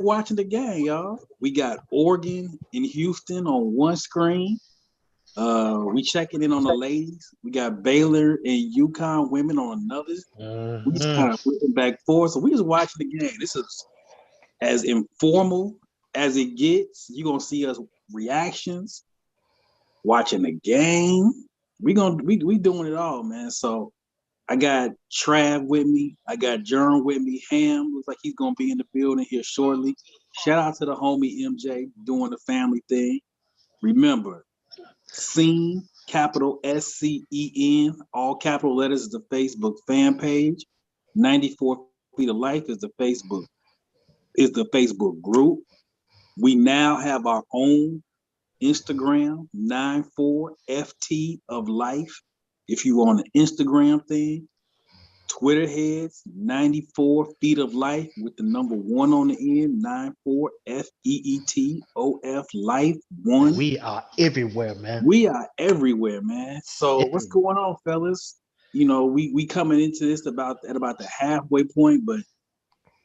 watching the game, y'all. We got Oregon and Houston on one screen. We checking in on the ladies. We got Baylor and UConn women on another. We just Mhm. kind of flipping back forth. So we just watching the game. This is as informal as it gets. You're gonna see us reactions, watching the game. We doing it all, man. So I got Trav with me. I got Jerm with me. Ham looks like he's gonna be in the building here shortly. Shout out to the homie MJ doing the family thing. Remember, Scene, capital SCEN, all capital letters is the Facebook fan page. 94 Feet of Life is the Facebook group. We now have our own Instagram, 94FT of Life. If you on the Instagram thing, Twitter heads, 94 Feet of Life with the number one on the end, 94FEETOF Life And 1. we are everywhere, man. We are everywhere, man. So what's Everywhere. going on, fellas? We coming into this about the halfway point, but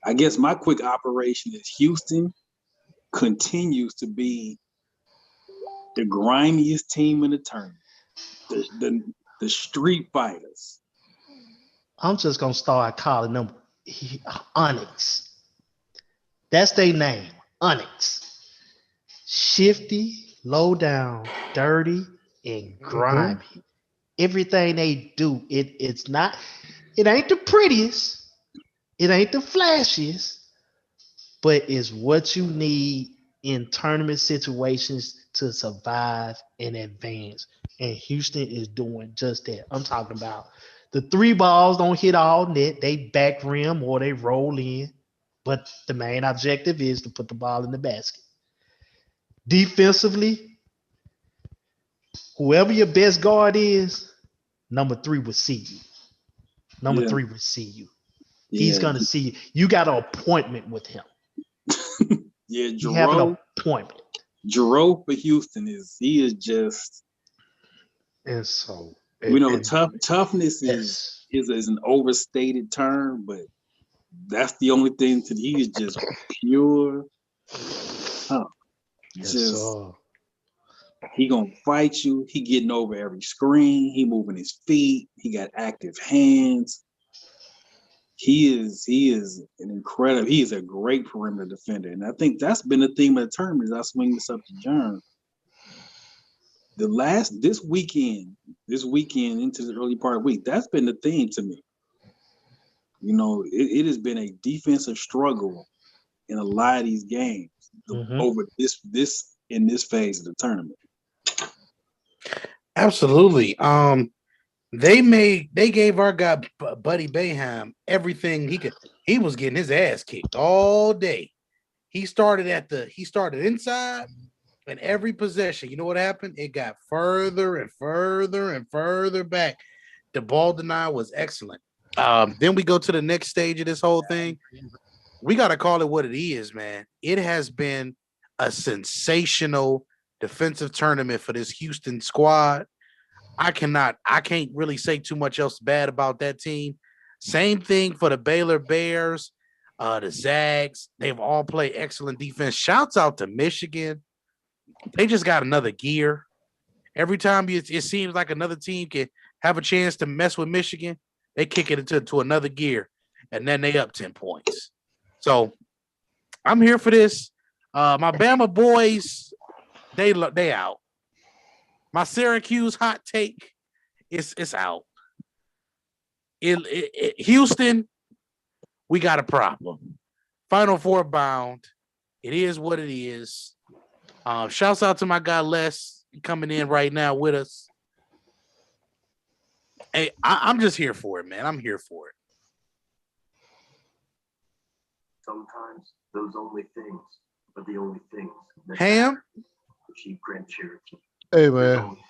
I guess my quick operation is Houston continues to be the grimiest team in the tournament. The street fighters. I'm just gonna start calling them Onyx. That's their name, Onyx. Shifty, low down, dirty, and Mm-hmm. grimy. Everything they do, it's not. It ain't the prettiest. It ain't the flashiest, but it's what you need in tournament situations to survive and advance. And Houston is doing just that. I'm talking about the three balls don't hit all net, they back rim or they roll in. But the main objective is to put the ball in the basket. Defensively, whoever your best guard is, number three will see you. Number Yeah, three will see you. He's yeah, gonna see you. You got an appointment with him. yeah. You have an Jerome, appointment. Jerome for Houston he is just And so, toughness yes, is an overstated term, but that's the only thing to he is just pure tough. yes, Just sir. he gonna fight you. He getting over every screen. He moving his feet. He got active hands. He is an incredible. He is a great perimeter defender, and I think that's been the theme of the tournament. As I swing this up to John, the last this weekend into the early part of the week, that's been the theme to me. It has been a defensive struggle in a lot of these games Hmm. over this in this phase of the tournament. Absolutely. They gave our guy Buddy Bayham everything he could. He was getting his ass kicked all day. He started inside, and every possession. You know what happened? It got further and further and further back. The ball denial was excellent. Then we go to the next stage of this whole thing. We got to call it what it is, man. It has been a sensational defensive tournament for this Houston squad. I can't really say too much else bad about that team. Same thing for the Baylor Bears, the Zags. They've all played excellent defense. Shouts out to Michigan. They just got another gear. Every time it seems like another team can have a chance to mess with Michigan, they kick it into to another gear, and then they up 10 points. So I'm here for this. My Bama boys, they out. My Syracuse hot take is out. Houston, we got a problem. Final four bound. It is what it is. Shouts out to my guy Les coming in right now with us. Hey, I'm just here for it, man. I'm here for it. Sometimes those only things are the only things that Ham, matter. Jeep Grand Cherokee. hey There's man, only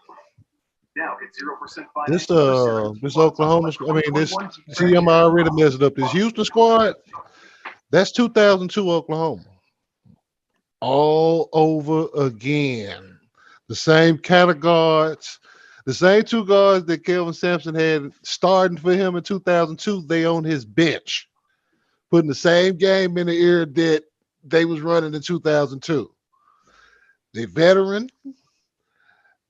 now get 0% this financing with Syracuse this Bonds on Oklahoma. select I mean this. 2021 Jeep See, Grand I'm Cherokee. already messing up. This Houston squad. That's 2002 Oklahoma all over again. The same kind of guards, the same two guards that Kelvin Sampson had starting for him in 2002. They on his bench, putting the same game in the ear that they was running in 2002. They veteran,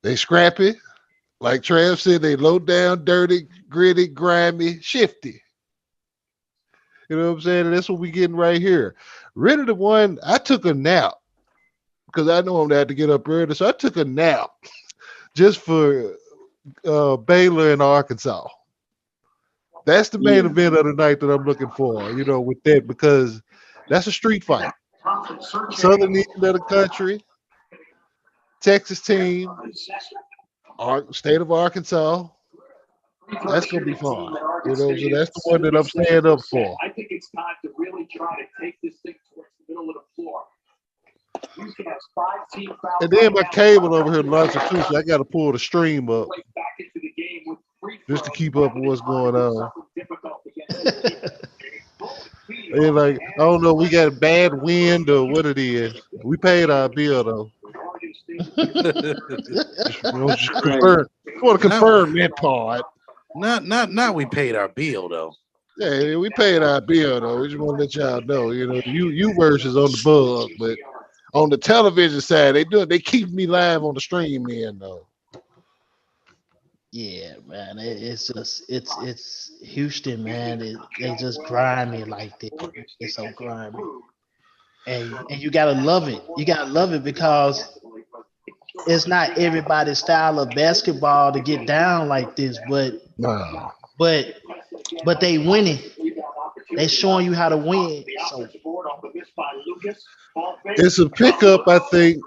they scrappy. Like Trav said, they low down, dirty, gritty, grimy, shifty. You know what I'm saying? And that's what we getting right here. Rid the one, I took a nap because I know I'm gonna have to get up early. So I took a nap just for Baylor and Arkansas. That's the main event of the night that I'm looking for, with that, because that's a street fight. Southern end of the country, Texas team, state of Arkansas. That's gonna be fun. So that's the one that I'm staying up for. I think it's time to really try to take this thing towards the middle of the floor. And then my cable over here launches too, so I got to pull the stream up just to keep up with what's going on. And like, I don't know, we got bad wind or what it is. We paid our bill though. Just confirm. I want to confirm that part. Not we paid our bill though. Yeah, we paid our bill though. We just want to let y'all know, you versus on the bug, but on the television side, they keep me live on the stream end though. Yeah, man, it's Houston, man. They just grimy like that. It's so grimy, and you gotta love it. You gotta love it because it's not everybody's style of basketball to get down like this, but they winning. They showing you how to win. So it's a pickup, I think,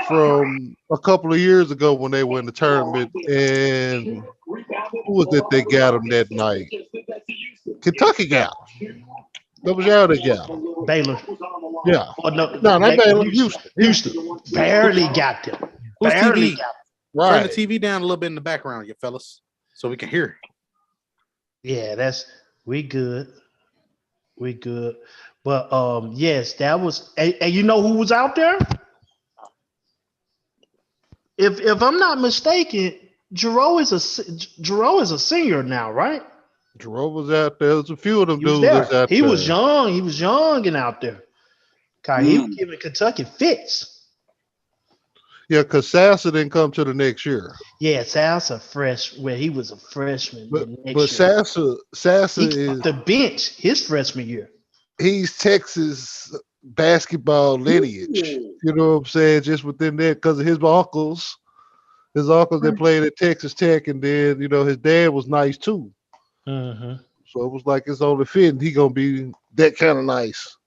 from a couple of years ago when they were in the tournament, and who was it that got them that night? Kentucky got them. That was y'all that got them. Baylor. Yeah. Oh, no, not Baylor. Houston. Barely got them. Who's Barely TV? got them. Right. Turn the TV down a little bit in the background, you fellas, so we can hear. Yeah, we good. We good. But yes, that was, and you know who was out there? If I'm not mistaken, Jerome is a senior now, right? Jerome was out there. There's a few of them dudes there. that's out He there. was young. He was young and out there. He was giving Kentucky fits. Yeah, because Sassa didn't come to the next year. Yeah, Sassa he was a freshman. But Sassa is the bench his freshman year. He's Texas basketball lineage. You know what I'm saying? Just within that, because of his uncles. His uncles that played at Texas Tech, and then his dad was nice too. Mm-hmm. So it was like it's only fitting he gonna be that kind of nice.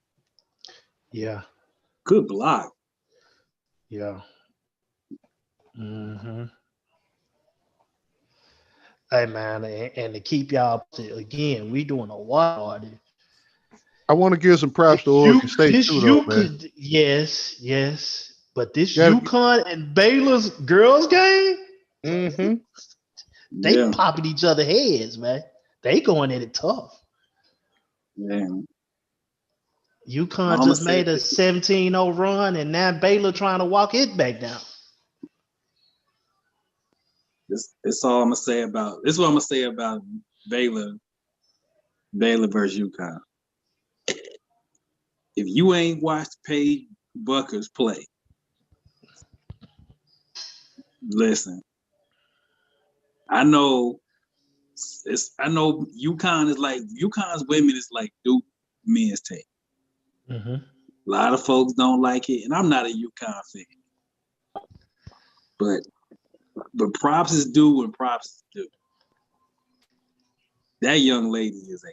Yeah. Good block. Yeah. Mm-hmm. Hey man, and to keep y'all again, we doing a watch party. I want to give some props to Oregon State too, though, man. Yes. But this UConn and Baylor's girls game, they popping each other heads, man. They going at it tough. Yeah. UConn just made a 17-0 run, and now Baylor trying to walk it back down. This all I'm gonna say about this. Is what I'm gonna say about Baylor versus UConn. If you ain't watched Paige Buckers play, listen. I know UConn's women is like Duke men's team. Mm-hmm. A lot of folks don't like it, and I'm not a UConn fan. But props is due when props is due. That young lady is a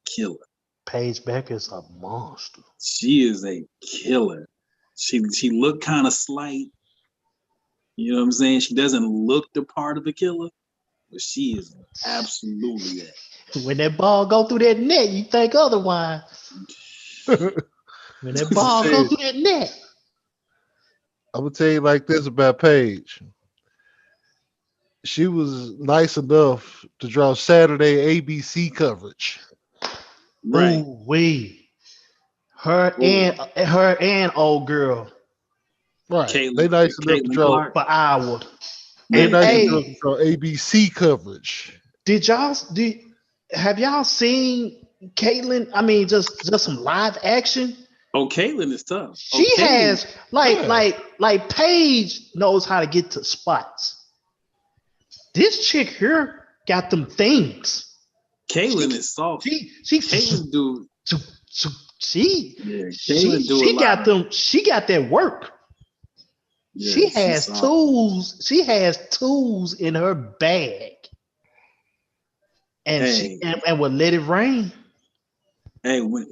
killer. Paige Becker's a monster. She is a killer. She looked kind of slight. You know what I'm saying? She doesn't look the part of a killer, but she is absolutely that. When that ball go through that net, you think otherwise. When that ball go through that net. I'm gonna tell you like this about Paige. She was nice enough to draw Saturday ABC coverage. Right. Ooh-wee. Her and old girl. Right. Caitlin, they nice enough to draw Clark. For Iowa. They nice enough to draw ABC coverage. Have y'all seen Caitlyn, I mean, just some live action. Oh, Caitlyn is tough. She has Yeah. like Paige knows how to get to spots. This chick here got them things. Caitlyn is soft. She Caitlyn do she Caitlyn do a she lot got of them. She got that work. She she's has soft. tools. She has tools in her bag, and Hey. and will let it rain. Hey, when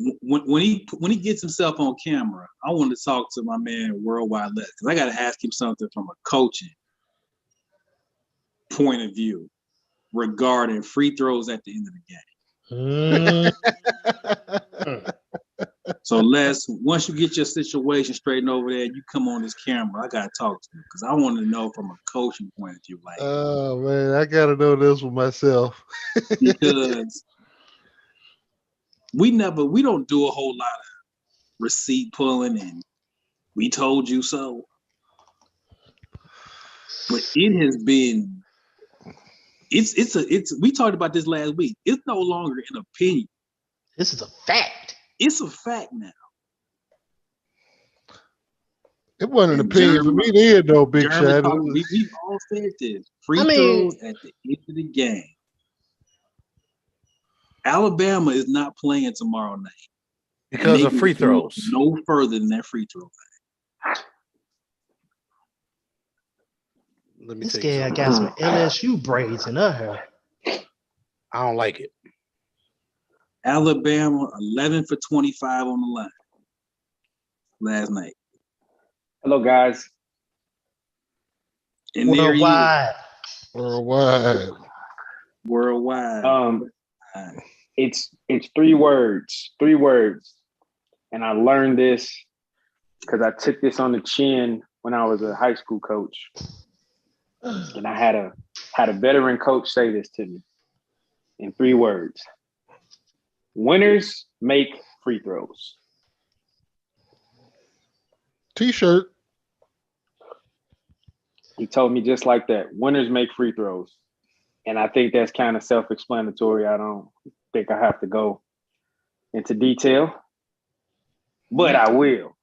he gets himself on camera, I want to talk to my man Worldwide Les because I got to ask him something from a coaching point of view regarding free throws at the end of the game. So Les, once you get your situation straightened over there, you come on this camera. I gotta talk to you because I want to know from a coaching point of view, like Oh man, I gotta know this for myself. because we don't do a whole lot of receipt pulling and we told you so. But it has been it's we talked about this last week. It's no longer an opinion. This is a fact. It's a fact now. It wasn't an And opinion for me then, though, Big Jeremy Shot. talked, we've all said this. Free I mean- throws at the end of the game. Alabama is not playing tomorrow night. because And of they free can go throws. no further than that free throw. Let me This tell you guy something. got some LSU braids in her hair. I don't like it. Alabama 11 for 25 on the line last night. Hello, guys. And there he is, Worldwide. Worldwide. It's 3 words. 3 words. And I learned this because I took this on the chin when I was a high school coach. And I had a veteran coach say this to me in 3 words. Winners make free throws. T-shirt. He told me just like that. Winners make free throws. And I think that's kind of self-explanatory. I don't think I have to go into detail, but I will.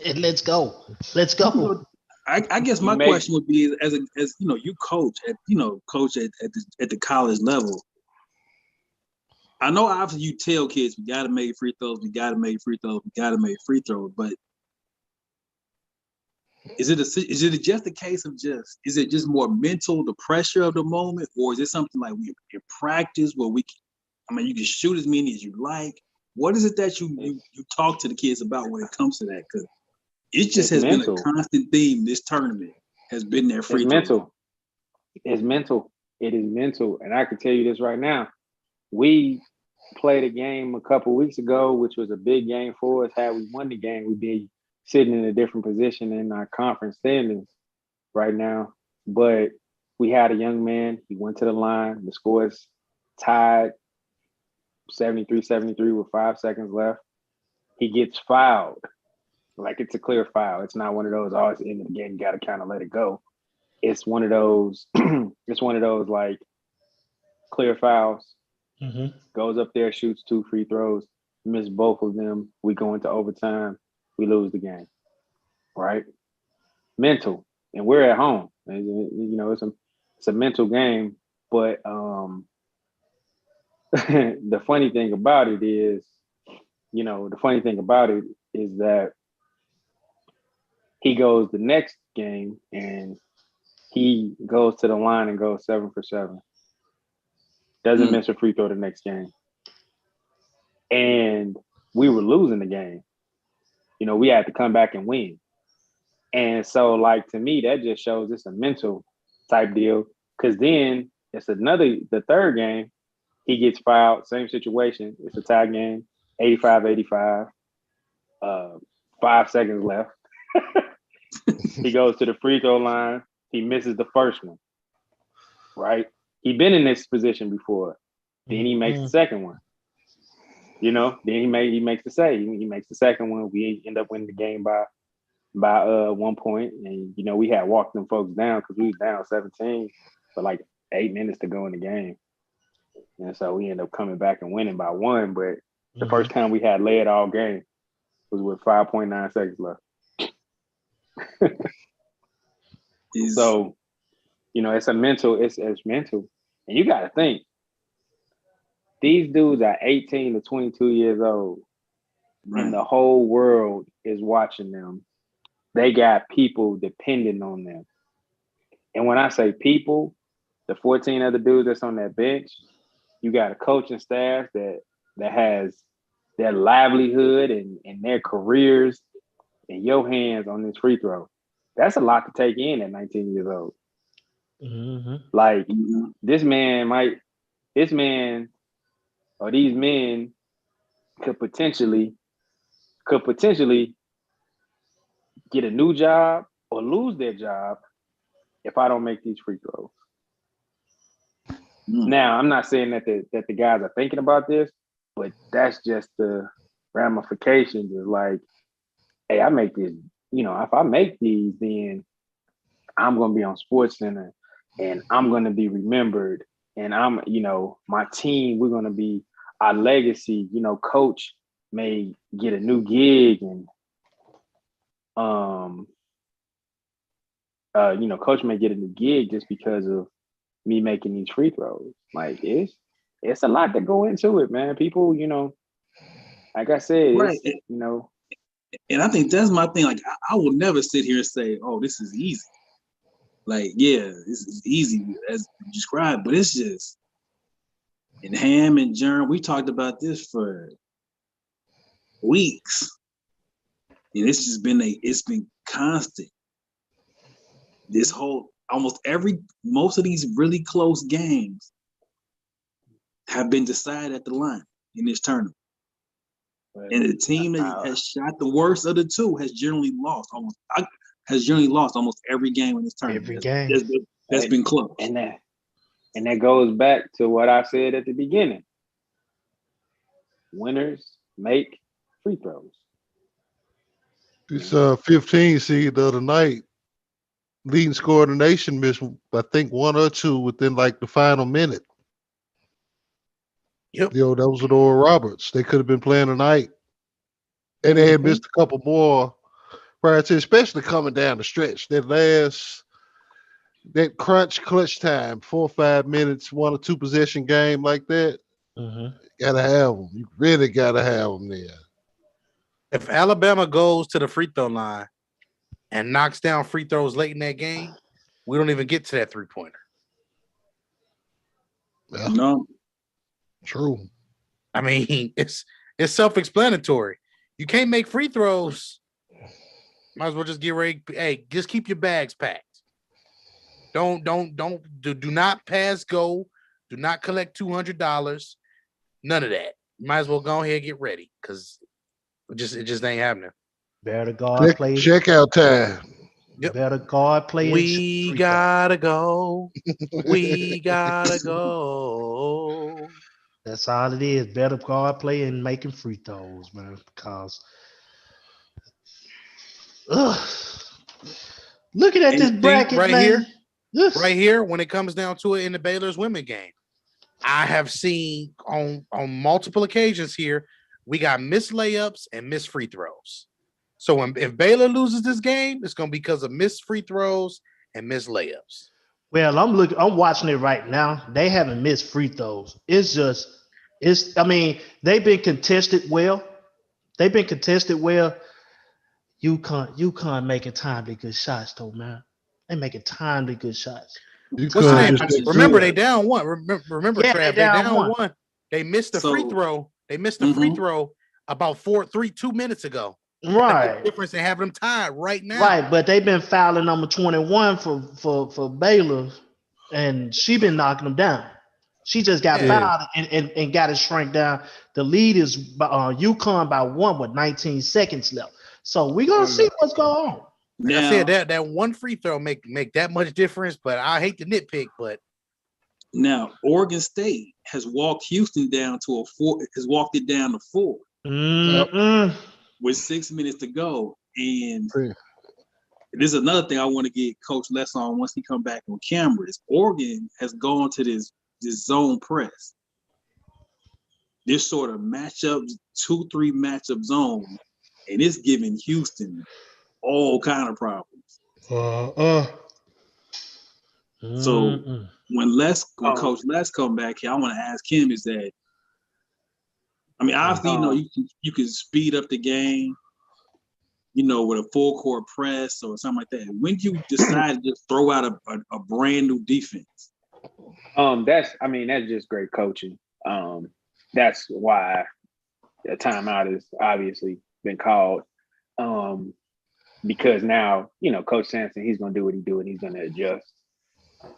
And let's go. Let's go. I guess my question would be as you know, you coach at the college level. I know obviously you tell kids we gotta make free throws, we gotta make free throws, we gotta make free throws, but is it just a case of is it just more mental, the pressure of the moment, or is it something like we in practice where you can shoot as many as you like? What is it that you talk to the kids about when it comes to that? Because it just has been a constant theme. This tournament has been their free throw. Mental. It's mental. It is mental. And I can tell you this right now. We played a game a couple weeks ago, which was a big game for us. Had we won the game, we'd be sitting in a different position in our conference standings right now. But we had a young man. He went to the line. The score is tied 73-73 with 5 seconds left. He gets fouled. Like it's a clear foul. It's not one of those, oh, it's the end of the game, you gotta kind of let it go. It's one of those, like clear fouls. Mm-hmm. Goes up there, shoots 2 free throws, miss both of them. We go into overtime, we lose the game. Right? Mental. And we're at home. And, you know, it's a mental game. But the funny thing about it is that he goes the next game and he goes to the line and goes 7 for 7. Doesn't miss a free throw the next game. And we were losing the game. You know, we had to come back and win. And so, like, to me, that just shows it's a mental type deal. Because then it's the third game, he gets fouled, same situation. It's a tie game, 85-85. 5 seconds left. He goes to the free throw line. He misses the first one, right? He'd been in this position before. Then he makes the second one. You know, then he makes the save. He makes the second one. We end up winning the game by 1 point. And, you know, we had walked them folks down because we was down 17 for like 8 minutes to go in the game. And so we ended up coming back and winning by 1. But the Mhm. first time we had led all game was with 5.9 seconds left. Is So, it's mental. And you got to think, these dudes are 18 to 22 years old, and the whole world is watching them. They got people depending on them. And when I say people, the 14 other dudes that's on that bench, you got a coaching staff that has their livelihood and their careers in your hands on this free throw. That's a lot to take in at 19 years old. Mhm. Like this man or these men could potentially get a new job or lose their job if I don't make these free throws. Now, I'm not saying that the guys are thinking about this, but that's just the ramifications of like, hey, I make this, if I make these, then I'm gonna be on Sports Center and I'm gonna be remembered. And I'm, my team, we're gonna be our legacy, coach may get a new gig and coach may get a new gig just because of me making these free throws. Like it's a lot to go into it, man. People, like I said, right. it's, And I think that's my thing. Like I will never sit here and say, "Oh, this is easy." Like, yeah, it's easy as you described, but it's just. And Ham and Jern, we talked about this for weeks, and it's been constant. This whole most of these really close games have been decided at the line in this tournament. And the team that has shot the worst of the two has generally lost almost every game in this tournament. Every game. That's been close. And that goes back to what I said at the beginning. Winners make free throws. This 15 seed the other night, leading scorer in the nation missed, I think, 1 or 2 within like the final minute. Yep. That was with Oral Roberts. They could have been playing tonight. And they had missed a couple more prior to, especially coming down the stretch. That crunch clutch time, 4 or 5 minutes, 1 or 2 possession game like that. Gotta have them. You really gotta have them there. If Alabama goes to the free throw line and knocks down free throws late in that game, we don't even get to that 3-pointer. Yeah. No. True. I mean, it's self-explanatory. You can't make free throws. Might as well just get ready. Hey, just keep your bags packed. Do not pass go. Do not collect $200. None of that. You might as well go ahead and get ready because it just ain't happening. Better guard play. Checkout time. Yep. Better guard play. We gotta go. We gotta go. That's all it is. Better guard play and making free throws, man. Because looking at this bracket right man, right here, when it comes down to it in the Baylor's women game, I have seen on multiple occasions here, we got missed layups and missed free throws. So if Baylor loses this game, it's going to be because of missed free throws and missed layups. Well, I'm watching it right now. They haven't missed free throws. I mean, they've been contested well. UConn making timely good shots, though, man. They making timely good shots. Remember, they down one. Remember, Yeah, Trav, they down one. They missed the free throw. They missed the free throw about 2 minutes ago. Right. The difference in having them tied right now. Right, but they've been fouling number 21 for Baylor, and she been knocking them down. She just got fouled and got it shrink down. The lead is UConn by 1 with 19 seconds left. So we're gonna see what's going on. Like I said, that one free throw make that much difference, but I hate to nitpick, but now Oregon State has walked Houston down to 4, has walked it down to 4 with 6 minutes to go. And this is another thing I want to get Coach Les on once he come back on camera. Is Oregon has gone to this zone press. this sort of matchup, 2-3 matchup zone, and it's giving Houston all kind of problems. So when Coach Les come back here, I want to ask him is that, I mean, obviously, you can speed up the game, with a full court press or something like that. When do you decide to just throw out a brand new defense? That's just great coaching. That's why a timeout has obviously been called. Because now, Coach Sampson, he's going to do what he do and he's going to adjust.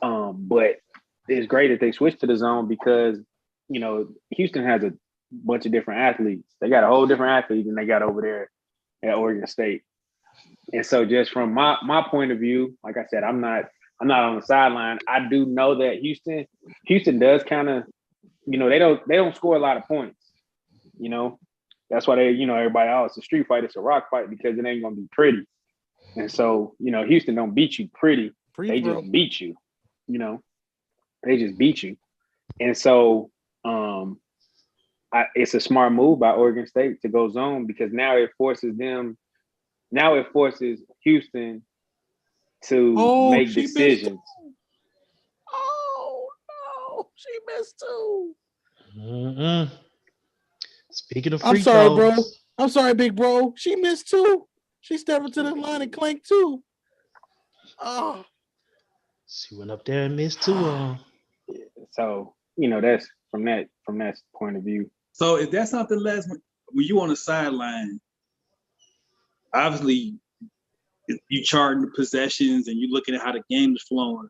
But it's great that they switched to the zone because, Houston has a bunch of different athletes. They got a whole different athlete than they got over there at Oregon State. And so just from my point of view, like I said, I'm not on the sideline. I do know that Houston does kind of, they don't score a lot of points. That's why they, everybody, it's a street fight, it's a rock fight because it ain't gonna be pretty. And so, Houston don't beat you pretty. They just beat you. They just beat you. And so it's a smart move by Oregon State to go zone because now it forces Houston to make decisions. Oh no, she missed too. Mm-mm. Speaking of I'm free sorry, throws, bro. I'm sorry, big bro. She missed too. She stepped into the line and clanked too. Oh, she went up there and missed two. So that's from that point of view. So if that's something less, when you on the sideline, obviously you charting the possessions and you looking at how the game is flowing.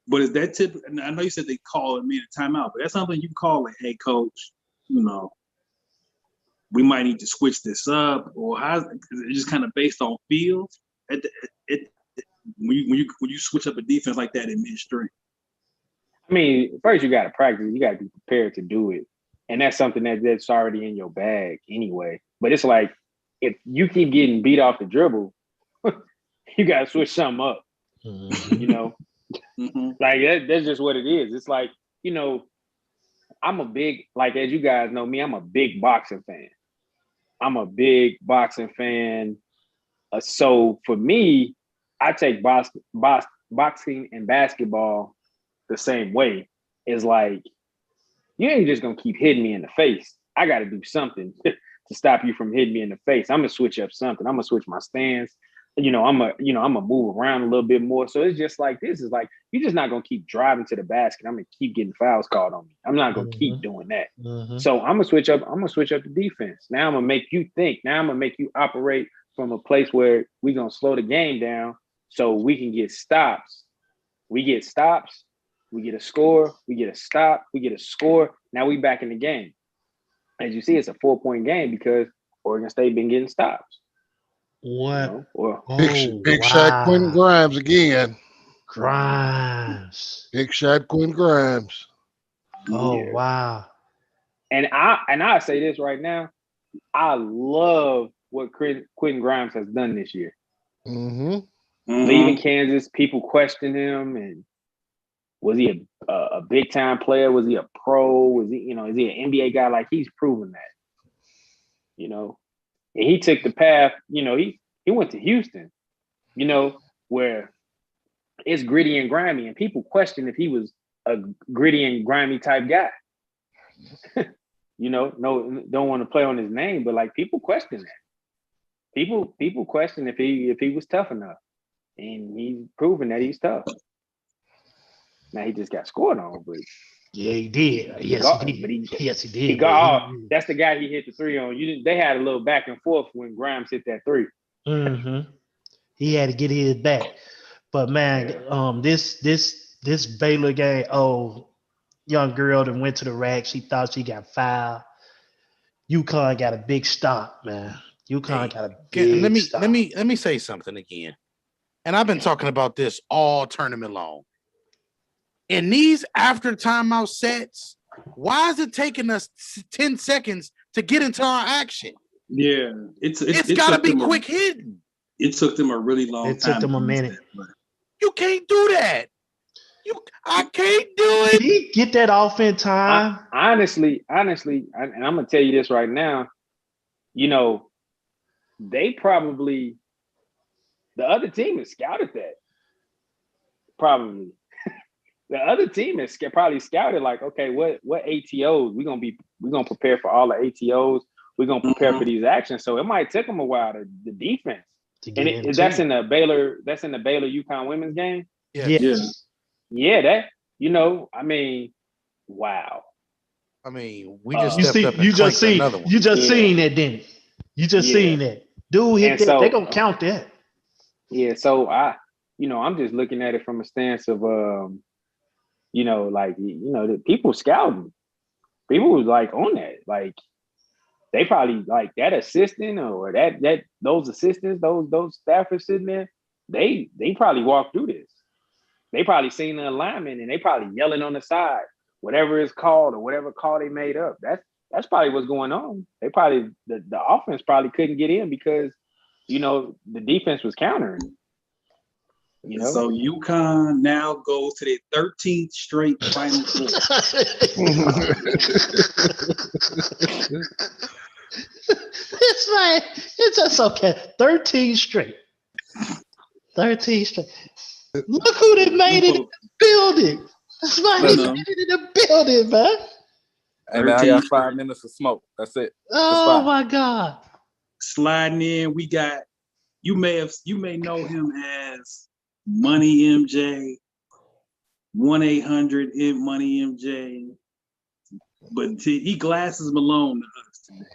But is that and I know you said they call it a timeout, but that's something you call like, hey, coach, we might need to switch this up, or how? It's just kind of based on feel. When you switch up a defense like that in midstream. I mean, first you got to practice. You got to be prepared to do it, and that's something that's already in your bag anyway. But it's like if you keep getting beat off the dribble, you got to switch something up. Mm-hmm. Like that's just what it is. It's like I'm a big, like as you guys know me, I'm a big boxing fan. So for me, I take boxing and basketball the same way. It's like you ain't just gonna keep hitting me in the face. I got to do something to stop you from hitting me in the face. I'm gonna switch up something. I'm gonna switch my stance. I'm gonna move around a little bit more. So it's just like this is like you're just not gonna keep driving to the basket. I'm gonna keep getting fouls called on me. I'm not gonna keep doing that. So I'm gonna switch up the defense. Now I'm gonna make you think. Now I'm gonna make you operate from a place where we're gonna slow the game down so we can get stops. We get stops, we get a score, we get a stop, we get a score. Now we back in the game. As you see, it's a 4-point game because Oregon State been getting stops. What? Big shot, Quentin Grimes again. Grimes. Big shot, Quentin Grimes. Oh wow! And I say this right now, I love what Quentin Grimes has done this year. Leaving Kansas, people question him, and was he a big time player? Was he a pro? Was he is he an NBA guy? Like he's proven that. And he took the path, he went to Houston, where it's gritty and grimy, and people question if he was a gritty and grimy type guy. No, don't want to play on his name, but like people question that. People question if he was tough enough, and he's proven that he's tough. Now he just got scored on, but yeah, he did. Yes, he did. Yes, he did. That's the guy he hit the three on. They had a little back and forth when Grimes hit that three. He had to get his back, but man, this Baylor game. Oh, young girl that went to the rack. She thought she got fouled. UConn got a big stop, man. UConn got a big stop. Let me say something again. And I've been talking about this all tournament long. In these after timeout sets, why is it taking us 10 seconds to get into our action? Yeah, it's got to be quick hitting. It took them a really long time. It took them a minute. You can't do that. I can't do it. Did he get that off in time? Honestly, and I'm gonna tell you this right now. You know, they probably the other team has scouted that. Probably the other team is probably scouted like, okay, what ATOs we're gonna prepare for all the ATOs. We're gonna prepare for these actions. So it might take them a while to the defense. And that's in the Baylor UConn women's game. Yes. Yeah, that I mean, wow. I mean, we just You stepped see, up and you just clanked seen, another one. you just seen that, didn't you? You just seen that. Dude hit And that. so- They gonna count that. Yeah, so I'm just looking at it from a stance of the people scouting. People was like on that. Like they probably like that assistant or that those assistants, those staffers sitting there, they probably walked through this. They probably seen the alignment and they probably yelling on the side, whatever it's called or whatever call they made up. That's probably what's going on. They probably the offense probably couldn't get in because the defense was countering. So UConn now goes to their 13th straight Final Four. It's just okay. 13 straight. 13 straight. Look who they made it in the building. That's why he made it in the building, man. And now I got 5 minutes of smoke. That's it. Oh my God. Sliding in, we got you may know him as Money MJ, 1-800 Money MJ, but he glasses Malone to us today.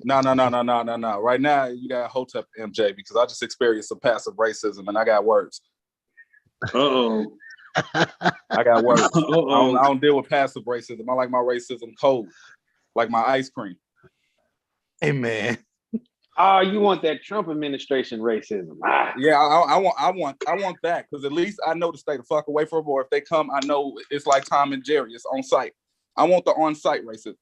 No. Right now, you got Hotep MJ because I just experienced some passive racism and I got words. Uh-oh. I got words. I don't deal with passive racism. I like my racism cold, like my ice cream. Hey, man. Oh, you want that Trump administration racism? Yeah, I want that because at least I know to stay the fuck away from them. Or if they come, I know it's like Tom and Jerry. It's on site. I want the on-site racism.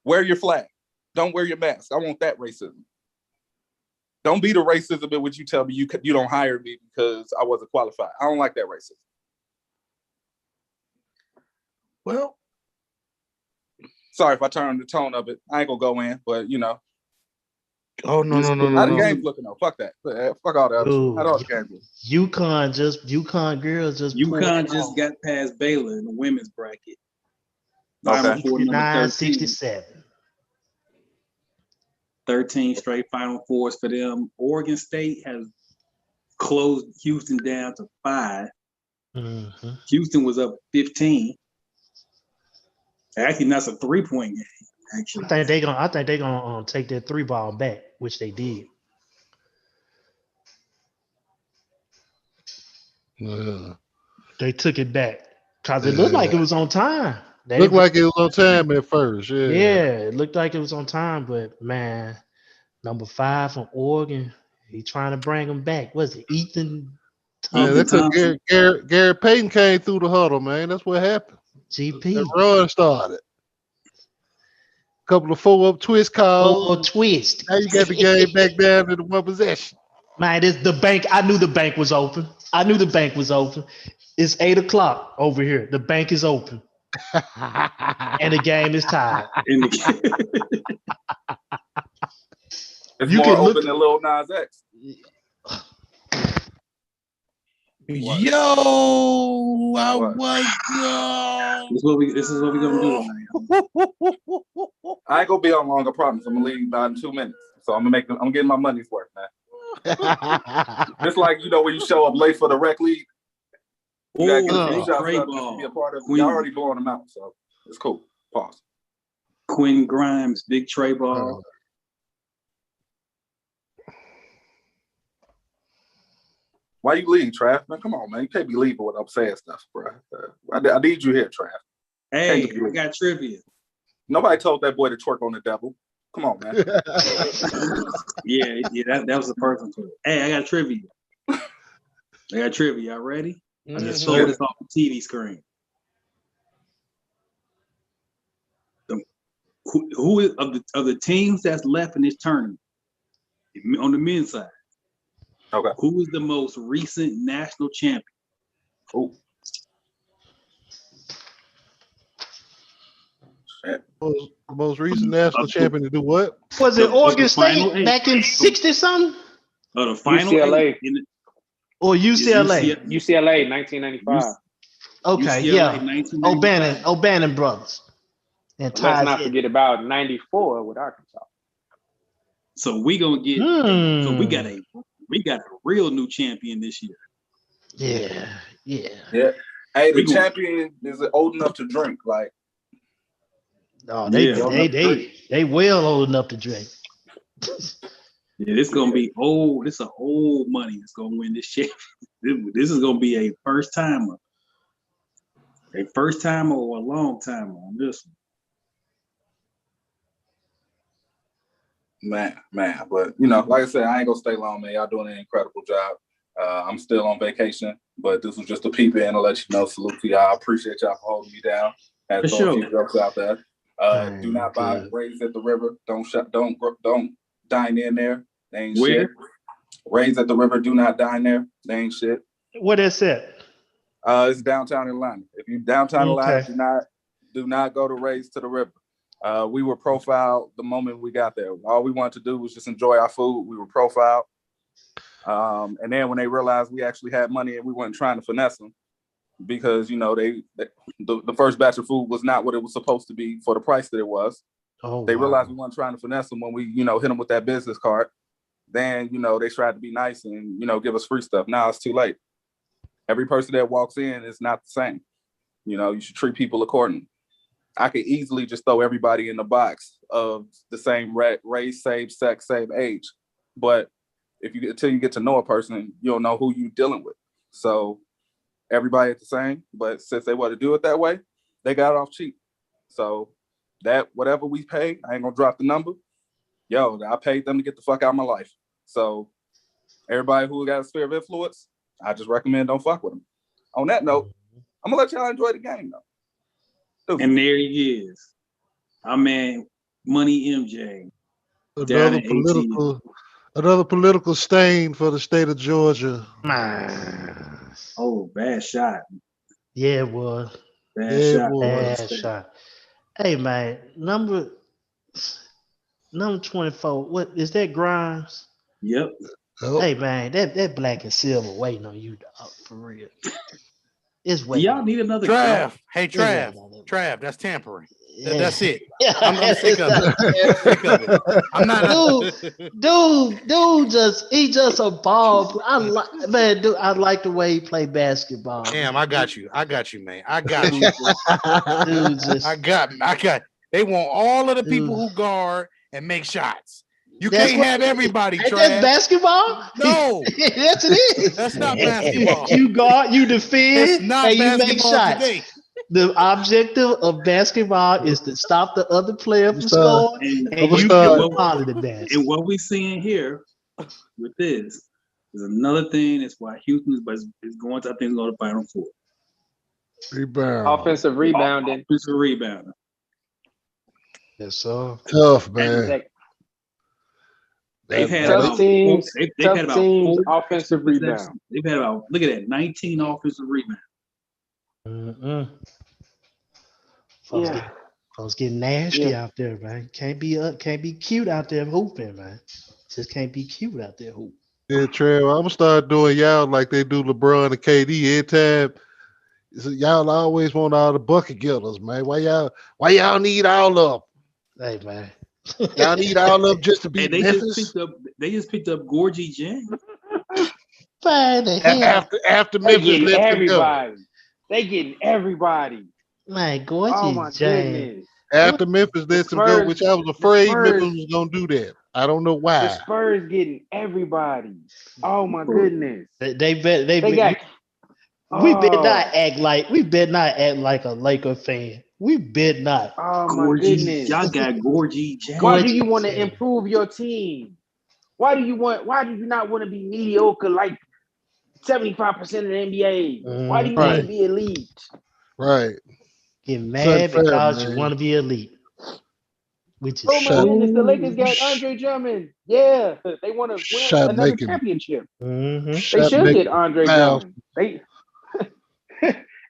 Wear your flag. Don't wear your mask. I want that racism. Don't be the racism in which you tell me you don't hire me because I wasn't qualified. I don't like that racism. Well, sorry if I turned the tone of it. I ain't gonna go in, but Oh no. How the game's looking though? Fuck that. Fuck all the others. How all the games look? UConn girls just got past Baylor in the women's bracket. Okay. 967. 13 straight Final Fours for them. Oregon State has closed Houston down to 5. Mm-hmm. Houston was up 15. Actually, that's a 3-point game. Actually, I think they're gonna take that 3-ball back, which they did. Yeah. They took it back because it looked like it was on time. Looked like it was on time at first. Yeah. Yeah, it looked like it was on time, but man, number 5 from Oregon, he trying to bring him back. Was it Ethan? Yeah, that's Gary Payton came through the huddle, man. That's what happened. GP. The run started. Couple of 4-up twist calls. Oh, twist. Now you got the game back down to the 1 possession. Man, it's the bank. I knew the bank was open. It's 8:00 over here. The bank is open. And the game is tied. It's You more can open look- than Lil Nas X. Yo, I What? was This is what we're gonna do tonight. I ain't gonna be on long. I promise. I'm gonna leave about in 2 minutes. So I'm getting my money's worth, man. Just like when you show up late for the rec league. You gotta get a few shots up just to be a part of it. You're already blowing them out, so it's cool. Pause. Quinn Grimes, big tray ball. Why you leave, Trav? Man, come on, man. You can't be leaving without saying stuff, bro. I need you here, Trav. Hey, I got trivia. Nobody told that boy to twerk on the devil. Come on, man. Yeah, that was the person to it. Hey, I got trivia. Y'all ready? I just stole this off the TV screen. Who is of the teams that's left in this tournament on the men's side? Okay. Who is the most recent national champion? Oh, Most recent national champion to do what? Was it The Oregon final State eight. back in 60 something The final UCLA. eight in or UCLA? UCLA 1995. Okay, UCLA yeah. 1995. O'Bannon brothers. And But let's ties not in. forget about 94 with Arkansas. So we gonna get. So we got a real new champion this year. Yeah. Yeah. Hey, the champion is old enough to drink. Like, No, Yeah. they well old enough to drink. Yeah, this gonna be old. This is old money that's gonna win this shit. This is gonna be a first timer. A first timer or a long timer on this one. man. But you know, like I said, I ain't gonna stay long, man. Y'all doing an incredible job. I'm still on vacation, but this was just a peep in to let you know. Salute to y'all. I appreciate y'all for holding me down. Had For to throw sure. a few jokes out there. Do not buy Rays at the River. Don't dine in there. They ain't Where? shit. Rays at the River. Do not dine there. They ain't shit. What is it? It's downtown Atlanta. If you downtown Atlanta, Okay. do not go to Rays to the River. We were profiled the moment we got there. All we wanted to do was just enjoy our food. We were profiled. And then when they realized we actually had money and we weren't trying to finesse them, because you know the first batch of food was not what it was supposed to be for the price that it was. They realized we weren't trying to finesse them when we hit them with that business card. Then they tried to be nice and give us free stuff. Now it's too late. Every person that walks in is not the same. You should treat people accordingly. I could easily just throw everybody in the box of the same race, same sex, same age, but until you get to know a person, you don't know who you're dealing with. So everybody is the same, but since they want to do it that way, they got it off cheap. So that whatever we pay, I ain't gonna drop the number. I paid them to get the fuck out of my life. So everybody who got a sphere of influence, I just recommend don't fuck with them. On that note, I'm gonna let y'all enjoy the game though. And there he is, our man, Money MJ. Another political stain for the state of Georgia. Oh, bad shot. Yeah, it was. Bad shot. Hey man, number 24. What is that, Grimes? Yep. Oh. Hey man, that black and silver waiting on you, dog, for real. It's waiting. Y'all need another Trav. guy. Hey, Trav, that's tampering. Yeah. That's it. I'm sick of it. I'm not. Dude, he just a ball. I like the way he play basketball. Damn, I got you, man. I got you. Dude, just I got. They want all of the people who guard and make shots. You That's can't what- have everybody, ain't Trav. that basketball? No. Yes, it is. That's not basketball. You guard, you It's defend, not and you make basketball shots. today. The objective of basketball is to stop the other player from scoring, and you start. can follow the basket. And what we seeing here with this is another thing. That's why Houston is going to, I think, go to Final Four. Rebound. Offensive rebounding. Offensive rebounding. Yes, sir. Tough, man. They've had Tough about teams, they've had about teams, 4 offensive rebound. possessions. They've had about, look at that, 19 offensive rebounds. Folks getting nasty out there, man. Can't be cute out there hooping, man. Just can't be cute out there hooping. Yeah, Trev, I'm gonna start doing y'all like they do LeBron and KD every time. So y'all always want all the bucket getters, man. Why y'all need all of Hey, man. them? Y'all need all of them just to And beat Memphis. they just picked up Gorgie James. Man, the hell. After They Memphis getting let them go. everybody. They getting everybody. Man, Gorgie Oh my James. goodness. After Memphis let them go, Spurs- which I was afraid Spurs- Memphis was gonna do that. I don't know The why. Spurs getting everybody. Oh my goodness. They got. we better not act like a Laker fan. We better not. Oh my Gorgie, goodness. y'all got Gorgie James. Why do you want to improve your team? Why do you not want to be mediocre like 75% of the NBA? Why do you want to be elite? Right. Get mad fair, because man. you want to be elite. Which is Oh my goodness, the Lakers got Andre Drummond. Yeah, they want to win Shot another making. championship. Mhm. They Shot should making get Andre fouls. Drummond.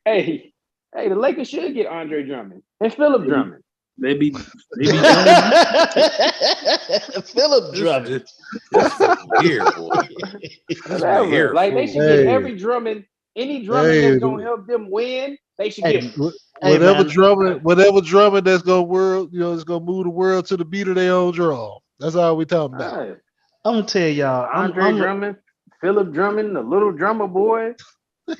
Hey, the Lakers should get Andre Drummond and Philip Drummond. They be drumming. Philip Drummond. This fucking weird, boy. This my Whatever. ear Like they full. should get Hey. every drumming, any drumming Hey, that's gonna help them win. They should Hey, get. Hey, man. whatever drumming that's gonna it's gonna move the world to the beat of their own drum. That's all we talking about. Right. I'm gonna tell y'all. Andre Drummond, Philip Drummond, the little drummer boy.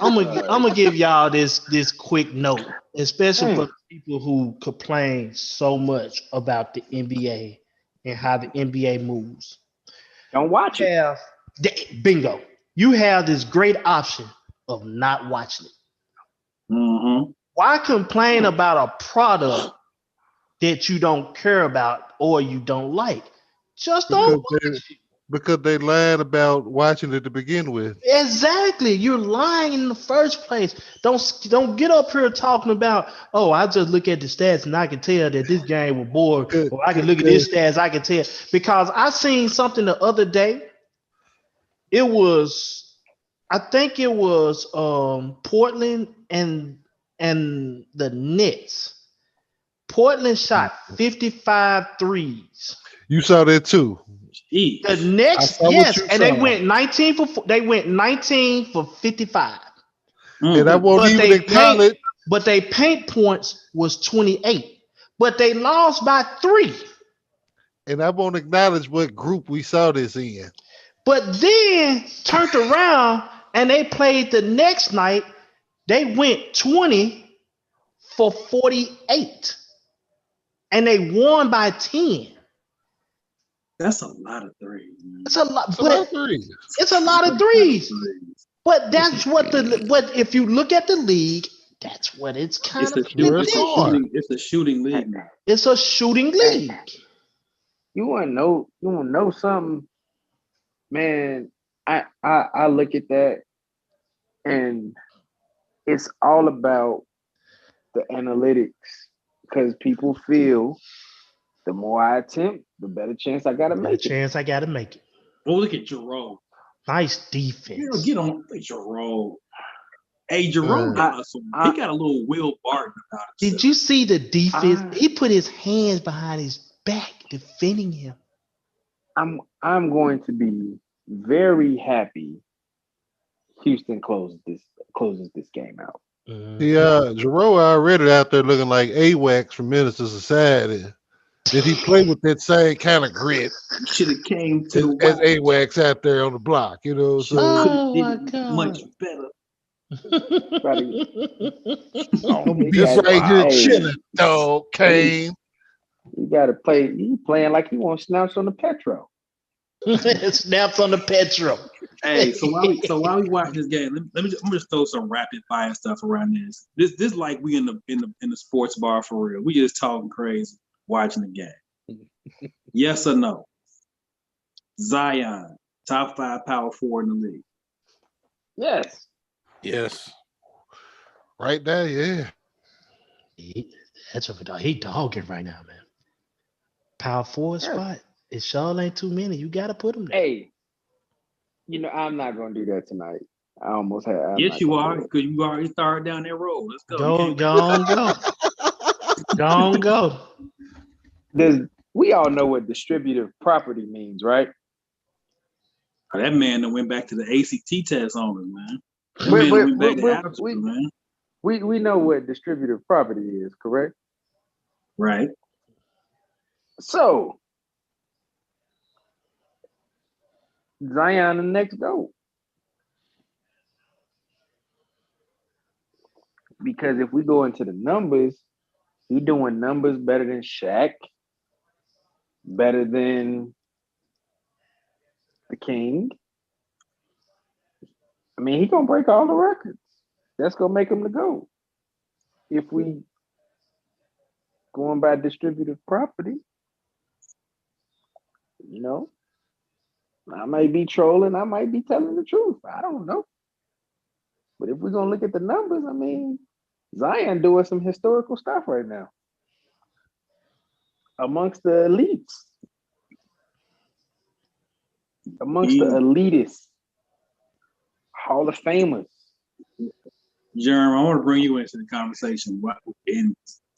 I'm gonna give y'all this quick note, especially for people who complain so much about the NBA and how the NBA moves. Don't watch it. Bingo. You have this great option of not watching it. Mm-hmm. Why complain about a product that you don't care about or you don't like? Just don't watch it. Because they lied about watching it to begin with. Exactly. You're lying in the first place. Don't get up here talking about, oh, I just look at the stats and I can tell that this game was bored. Or I can look at this stats, I can tell. Because I seen something the other day. I think it was Portland and the Nets. Portland shot 55 threes. You saw that too. Jeez. The Nets, yes, and they went 19 for 55. And I won't even acknowledge. But they paint points was 28. But they lost by 3. And I won't acknowledge what group we saw this in. But then turned around and they played the next night. They went 20 for 48. And they won by 10. That's a lot of threes. Man. It's a lot, it's a lot of threes. But that's what if you look at the league, that's what it's kind of. It's a shooting league. Man. It's a shooting league. You want to know something, man? I look at that, and it's all about the analytics because people feel the more I attempt, the better chance I gotta make it. Oh, look at Jerome. Nice defense. Get on Jerome. Hey, Jerome got he got a little Will Barton about it. Did you see the defense? He put his hands behind his back defending him. I'm going to be very happy Houston closes this game out. Yeah, Jerome already out there looking like AWACS from Minister Society. Did he play with that same kind of grit? Should have came to as AWACS out there on the block, you know. So my God. Much better. This right here chilling, dog, Kane. You gotta play. He playing like he wants snaps on the Petro. Snaps on the Petro. Hey, so while we watch this game, I'm just throw some rapid fire stuff around this. This like we in the sports bar for real. We just talking crazy watching the game. Yes or no? Zion, top 5 power forward in the league. Yes. Yes. Right there, yeah. He dogging right now, man. Power forward spot. It sure ain't too many. You got to put him there. Hey, I'm not gonna do that tonight. I almost had. Yes, you are, because you already started down that road. Let's go. Go. We all know what distributive property means, right? That man that went back to the ACT test on us, man. We know what distributive property is, correct? Right. So Zion the next GOAT. Because if we go into the numbers, he doing numbers better than Shaq, better than the King. I mean, he gonna break all the records. That's gonna make him the GOAT. If we going by distributive property, I might be trolling, I might be telling the truth. I don't know. But if we're gonna look at the numbers, I mean, Zion doing some historical stuff right now. Amongst the elites. Amongst the elitists. Hall of Famers. Jeremy, I want to bring you into the conversation.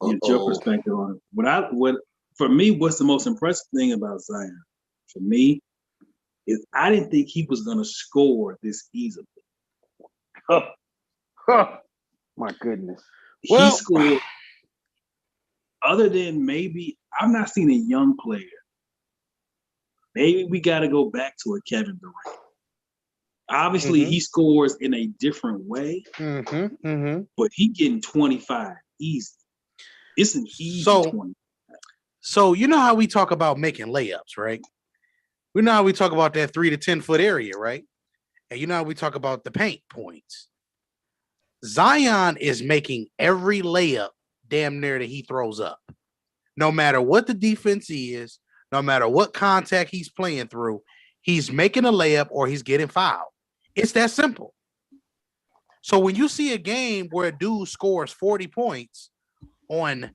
Get your perspective on it. What for me, what's the most impressive thing about Zion for me is I didn't think he was gonna score this easily. My goodness. Well- He scored. Other than maybe, I've not seen a young player. Maybe we got to go back to a Kevin Durant. Obviously, he scores in a different way, but he getting 25 easy. It's an easy 20. So you know how we talk about making layups, right? We know how we talk about that 3 to 10 foot area, right? And you know how we talk about the paint points. Zion is making every layup damn near that he throws up. No matter what the defense is, no matter what contact he's playing through, he's making a layup or he's getting fouled. It's that simple. So when you see a game where a dude scores 40 points on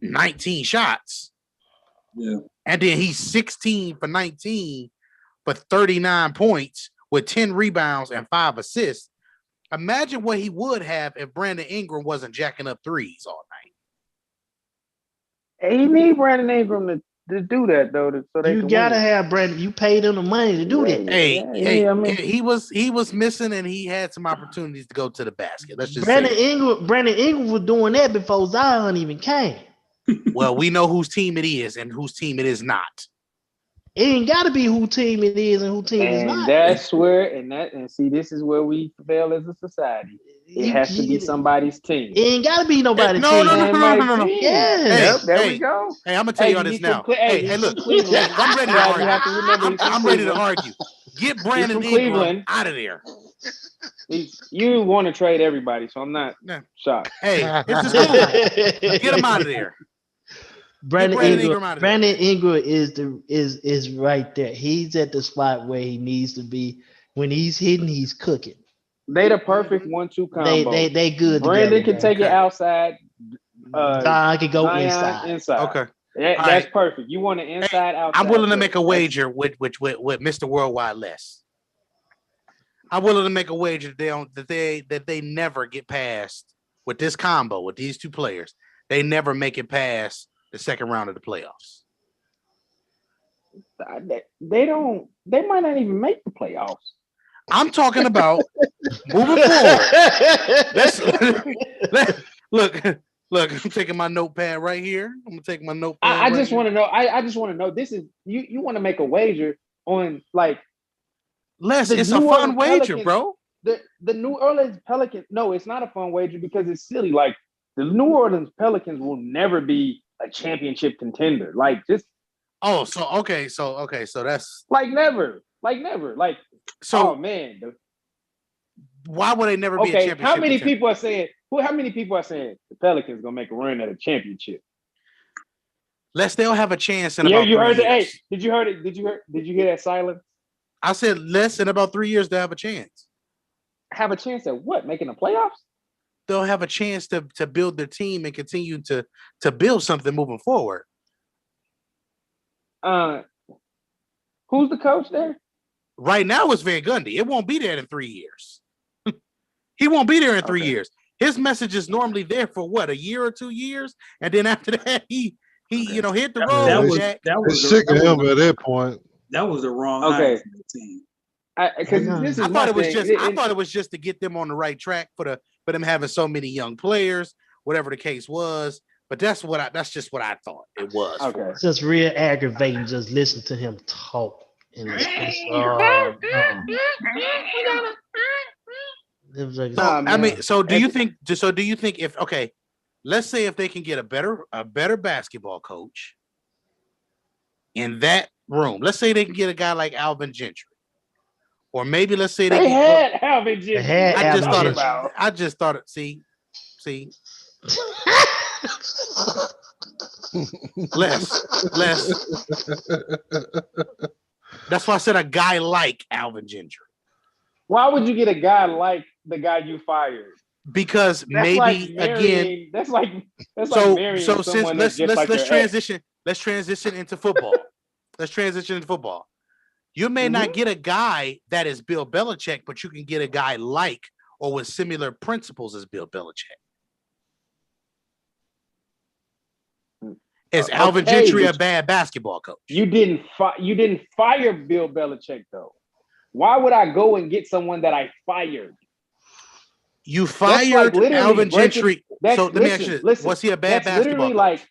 19 shots, and then he's 16 for 19 for 39 points with 10 rebounds and 5 assists, imagine what he would have if Brandon Ingram wasn't jacking up threes all night. He need Brandon Ingram to do that though. So they You can gotta win. have Brandon. You paid him the money to do that. I mean, He was missing, and he had some opportunities to go to the basket. Let's just Brandon say. Ingram was doing that before Zion even came. Well, we know whose team it is and whose team it is not. It ain't got to be who team it is and who team it's And not. that's where, and see, this is where we fail as a society. It has to be somebody's team. It ain't got to be nobody's No. team. No. Yeah. There we go. Hey, I'm gonna tell y'all this now. Hey, look, I'm ready to argue. I'm ready to argue. Get Brandon Ingram out of there. You want to trade everybody, so I'm not shocked. Hey, it's the school. Get him out of there. Brandon Ingram out of there. Brandon Ingram is right there. He's at the spot where he needs to be. When he's hitting, he's cooking. They the perfect 1-2 combo. They good. Brandon together, can take it outside. Zion can go Zion inside. Okay. That's perfect. You want an inside outside. I'm willing to make a wager with Mr. Worldwide Les. I'm willing to make a wager that they never get past with this combo with these two players. They never make it past the second round of the playoffs. They don't. They might not even make the playoffs. I'm talking about moving forward. Look. I'm taking my notepad right here. I'm gonna take my notepad. I just want to know. I just want to know. This is you want to make a wager on like. Les, it's a fun wager, bro. The New Orleans Pelicans. No, it's not a fun wager because it's silly. Like the New Orleans Pelicans will never be a championship contender. Like just. Oh, so that's like never. So. Oh man. Why would they never be a championship? How many people are saying the Pelicans gonna make a run at a championship? Les, they'll have a chance in about 3 years. You heard it. Hey, did you hear it? Did you hear that silence? I said less in about 3 years they'll have a chance. Have a chance at what? Making the playoffs? They'll have a chance to build their team and continue to build something moving forward. Who's the coach there? Right now it's Van Gundy. It won't be there in 3 years. He won't be there in 3 years. His message is normally there for what, a year or 2 years, and then after that he hit the road. That was sick of him at that point. That was the wrong hire for the team. I thought it was just to get them on the right track for them having so many young players, whatever the case was. But that's just what I thought it was. Okay, it's just real aggravating. Just listen to him talk. And do you think if let's say if they can get a better basketball coach in that room, let's say they can get a guy like Alvin Gentry, or maybe let's say they had Alvin Gentry. I just thought it. See. Less. That's why I said a guy like Alvin Gentry. Why would you get a guy like the guy you fired? Because that's maybe like again. That's like marrying someone let's like transition. Let's transition into football. You may not get a guy that is Bill Belichick, but you can get a guy like or with similar principles as Bill Belichick. Is Alvin Okay, Gentry a but bad basketball coach? you didn't fire Bill Belichick though. Why would I go and get someone that I fired? You That's like fired literally Alvin breaking. Gentry. That's So let me ask you this. listen. Was he a bad That's basketball literally coach?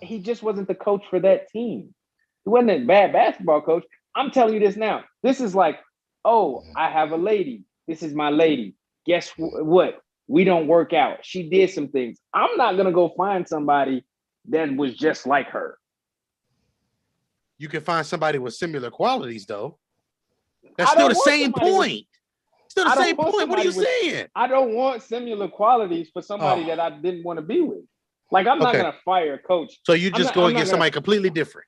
like he just wasn't the coach for that team. He wasn't a bad basketball coach. I'm telling you this now. This is like, oh, I have a lady. This is my lady. Guess what? We don't work out. She did some things. I'm not gonna go find somebody that was just like her. You can find somebody with similar qualities, though. That's I still don't the want same somebody with- point. Still the I don't same want point. What are you somebody with- saying? I don't want similar qualities for somebody Oh. that I didn't want to be with. Like I'm not Okay. gonna fire a coach. So you I'm just not- go I'm and not get gonna- somebody completely different.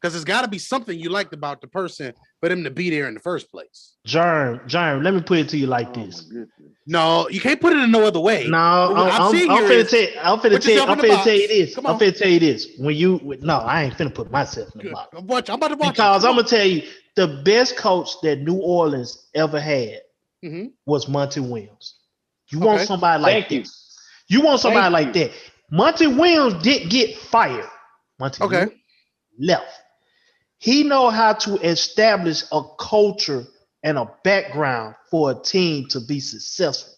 Because there's got to be something you liked about the person for them to be there in the first place. Germ, let me put it to you like Oh my this. goodness. No, you can't put it in no other way. No, What I'm I'm seeing here finna is tell put yourself in the you box. this. Come I'm on. finna tell you this. No, I ain't finna put myself in the Good. box. I'm about to watch Because it. I'm gonna tell you, the best coach that New Orleans ever had Mhm. was Monty Williams. You want Okay. somebody like Thank you. that. You want somebody Thank like that. Monty Williams didn't get fired. Monty Okay. Williams left. He know how to establish a culture and a background for a team to be successful.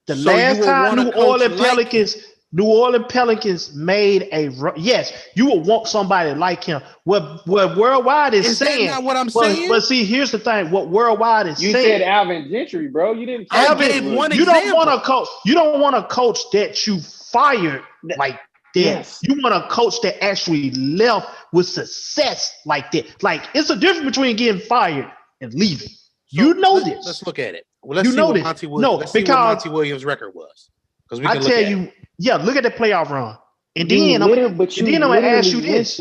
The So you last would time want a New coach Orleans Pelicans made a run, yes, you would want somebody like him. What Worldwide is Is that saying? not what I'm but, saying? but see, here's the thing. What Worldwide is You saying? said Alvin Gentry, bro. You didn't. I say gave Alvin one Gentry. You don't want example. a coach. You don't want a coach that you fired like that. Yes. You want a coach that actually left with success like that. Like it's a difference between getting fired and leaving. You know this. Let's look at it. Well, let's You see know what this. Monty Williams. No, Let's see what because- Monty Williams' record was. Because we I can look tell at it. you, yeah, look at the playoff run. And You then I'm literally- but you then I'm gonna ask you literally this.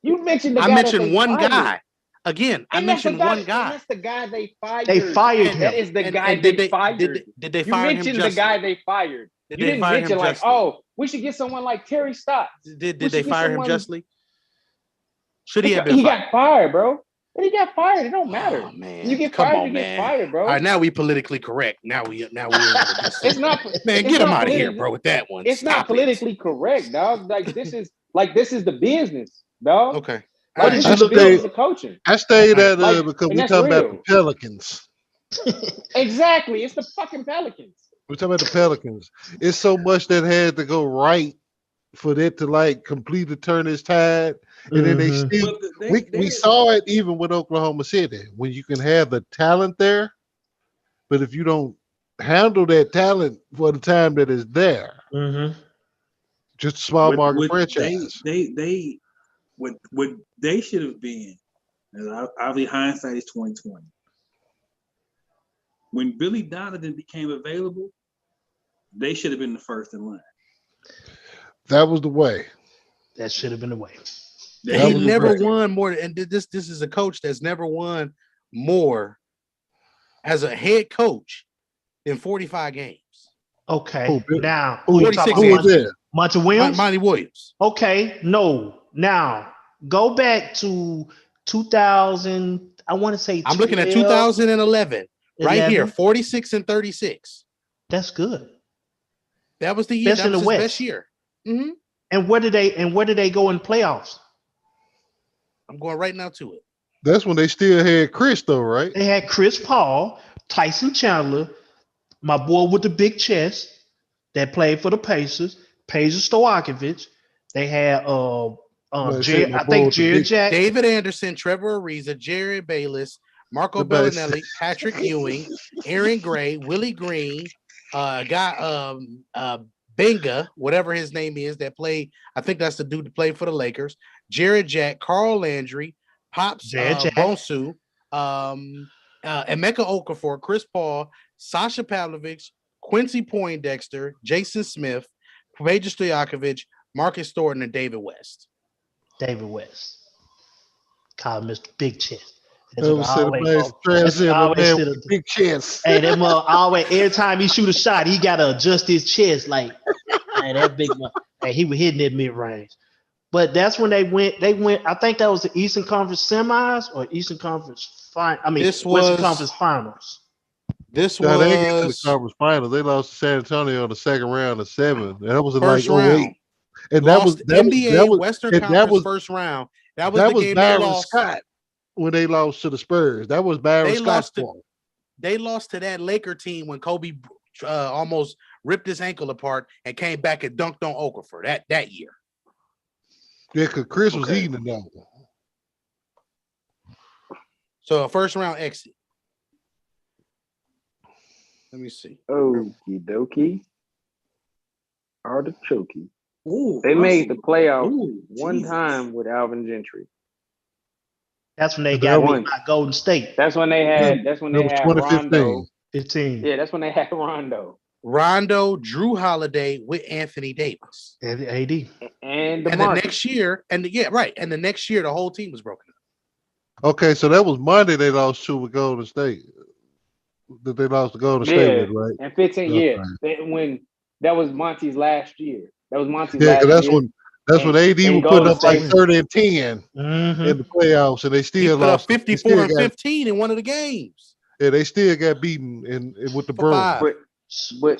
You mentioned the I guy mentioned that they one fired. guy. Again, I And that's the mentioned one and guy. that's the guy they fired. They fired him. That is the And- guy and did they fired. Did they You fire him mentioned the justly? guy they fired. Did You they didn't fire him mention like, justly? oh, we should get someone like Terry Stotts. Did we they should get fire him someone- justly? Should he have been He fired? got fired, bro. And he got fired. It don't matter. Oh, man. You get Come fired, on, you man. get fired, bro. All right, now we politically correct. Now we It's not. man, it's get him not out of here, politi- bro, with that one. It's not Stop it. politically correct, dog. Like this is the business, dog. Okay. Why Like, did this you is the look business at- of coaching. I stayed at Like, because and we that's talking about real. the Pelicans. Exactly. It's the fucking Pelicans. We're talking about the Pelicans. It's so much that had to go right for it to like completely turn its tide. And then they Mhm. still But we saw it even with Oklahoma City when you can have the talent there, but if you don't handle that talent for the time that is there, Mhm. just a small What- market what franchise. what they should have been, and obviously hindsight is 2020. When Billy Donovan became available, they should have been the first in line. That was the way. That should have been the way. That He was never right. won more. And this is a coach that's never won more as a head coach than 45 games. Okay. Who, Bill? Now, Who, you 46 talking who about was there? Monty Williams? Monty Williams. Okay, no. Now go back to 2000. I want to say I'm looking at 12, 2011 right 11. here, 46 and 36. That's good. That was the year. Best That in was the his West. best year. Mhm. And where did they go in playoffs? I'm going right now to it. That's when they still had Chris though, right? They had Chris Paul, Tyson Chandler, my boy with the big chest that played for the Pacers, Peja Stojakovic. They had Well, Jared, my I boy think with the Jared big- Jack. David Anderson, Trevor Ariza, Jerry Bayless, Marco The best. Bellinelli, Patrick Ewing, Aaron Gray, Willie Green, Benga, whatever his name is, that played. I think that's the dude that played for the Lakers. Jared Jack, Carl Landry, Pops Jared Jack. Bonsu, Emeka Okafor, Chris Paul, Sasha Pavlovich, Quincy Poindexter, Jason Smith, Peja Stojakovic, Marcus Thornton, and David West. David West. Call him Mr. Big Chest. That was the nice transcend always man sit with up- the big chest. Hey, that mother always every time he shoot a shot, he gotta adjust his chest. Like, hey, that big one. Hey, he was hitting that mid range. But that's when they went. I think that was the Eastern Conference semis or Eastern Conference This Western was- Conference finals. This No, they got to the was conference finals. They lost to San Antonio in the second round of 7. That was in like first round. 08. And that was Lost NBA Western and Conference that was first round. That was the game they Byron lost. Scott when they lost to the Spurs. That was Byron They Scott's lost to- fault. They lost to that Laker team when Kobe almost ripped his ankle apart and came back and dunked on Okafor that year. Yeah, because Chris was Okay. eating it that one. So a first round exit. Let me see. Okie dokie. Artichoke. Ooh, They made the playoffs Ooh, one Jesus. time with Alvin Gentry. That's when they That got one. beat by Golden State. That's when they had. That's when That they was had 2015. Rondo. 15. Yeah, that's when they had Rondo Rondo, Drew Holiday with Anthony Davis. And AD. and And the DeMarcus. next year, and the next year the whole team was broken up. Okay, so that was Monday they lost to with Golden State. That they lost to Golden State Yeah, with, right? and 15 Okay. years. When that was Monty's last year. That was Monty's Yeah, last because year. that's when AD and was putting Golden up like State. 30 and 10 Mm-hmm. in the playoffs, and they He still put up lost. They 54 still and got, 15 in one of the games. yeah, they still got beaten with the For Bruins. 5.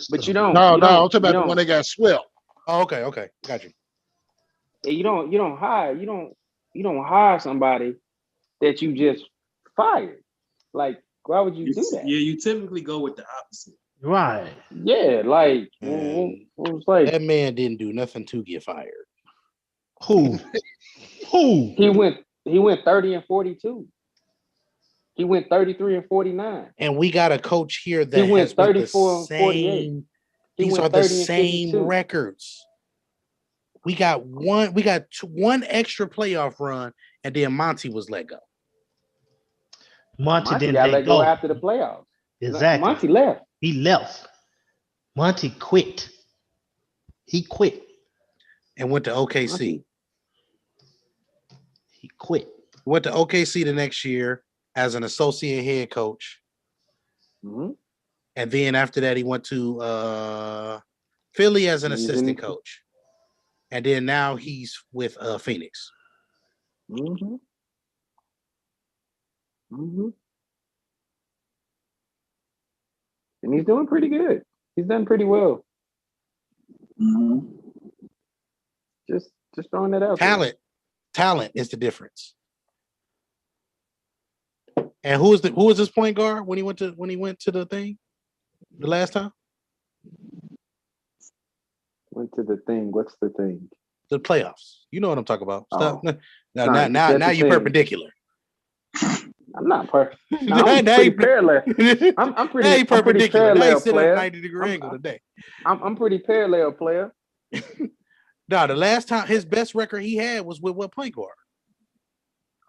But you don't. No, you no, don't, I'm talking you about the don't- one they got swept. Oh, okay, got you. you don't hire somebody that you just fired. Like, why would you do that? Yeah, you typically go with the opposite. Right. Yeah, like Man. what was like That man didn't do nothing to get fired. Who? Who? he went 30 and 42. He went 33 and 49. And we got a coach here that He went has went the 34 and 48. same. He These went are the 30 and same 52. records. We got one extra playoff run, and then Monty was let go. Monty Monty didn't got let go go. after the playoffs. Exactly. Monty left. He left. Monty quit. He quit. And went to OKC. He quit. Went to OKC the next year as an associate head coach. Mhm. And then after that, he went to Philly as an He's assistant in- coach. And then now he's with Phoenix. Mhm. Mhm. And he's doing pretty good. He's done pretty well. Mhm. Just throwing it out. there. Talent is the difference. And who was this point guard when he went to the thing the last time? Went to the thing. What's the thing? The playoffs. You know what I'm talking about. Stop. Oh. Now Sorry, now you said now the you're thing. perpendicular. I'm not perfect. Now I'm you- pretty parallel. I'm now pretty. you I'm pretty perpendicular. Now you parallel sit at player. 90-degree angle today. I'm pretty parallel player. No, the last time his best record he had was with what point guard?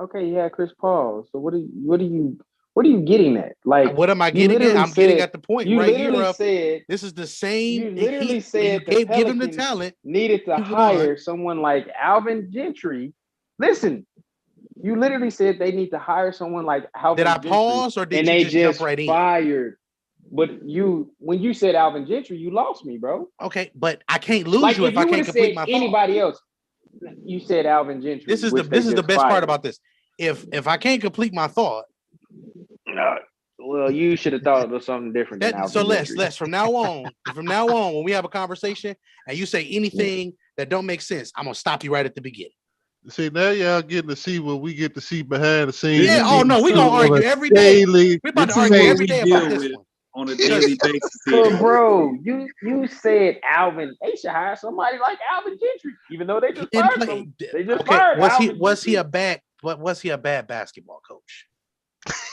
Okay, yeah, Chris Paul. So what are you getting at? Like, What am I you getting at? literally I'm getting said- at the point you right here. literally Of, said this is the same. you literally said the give him the Pelicans talent. needed to He won. hire someone like Alvin Gentry. Listen, you literally said they need to hire someone like Alvin Did I Gentry, pause or did and you they just just jump right in? fired. But when you said Alvin Gentry, you lost me, bro. Okay, but I can't lose Like you if I would've can't complete said my thought. anybody else. You said Alvin Gentry. This is which the they best just part fired. about this. If I can't complete my thought, Well, you should have thought of something different than Alvin so Gentry. let's from now on, when we have a conversation and you say anything that don't make sense, I'm gonna stop you right at the beginning. See, now y'all getting to see what we get to see behind the scenes. Yeah, oh no, we gonna argue every day. Daily, We're about to This is argue what every we day deal about this with. one. On a daily basis. But Here. bro, you said Alvin. They should hire somebody like Alvin Gentry, even though they He just didn't fired play. him. They just Okay, fired was Alvin he Gentry. a bad? What was he a bad basketball coach?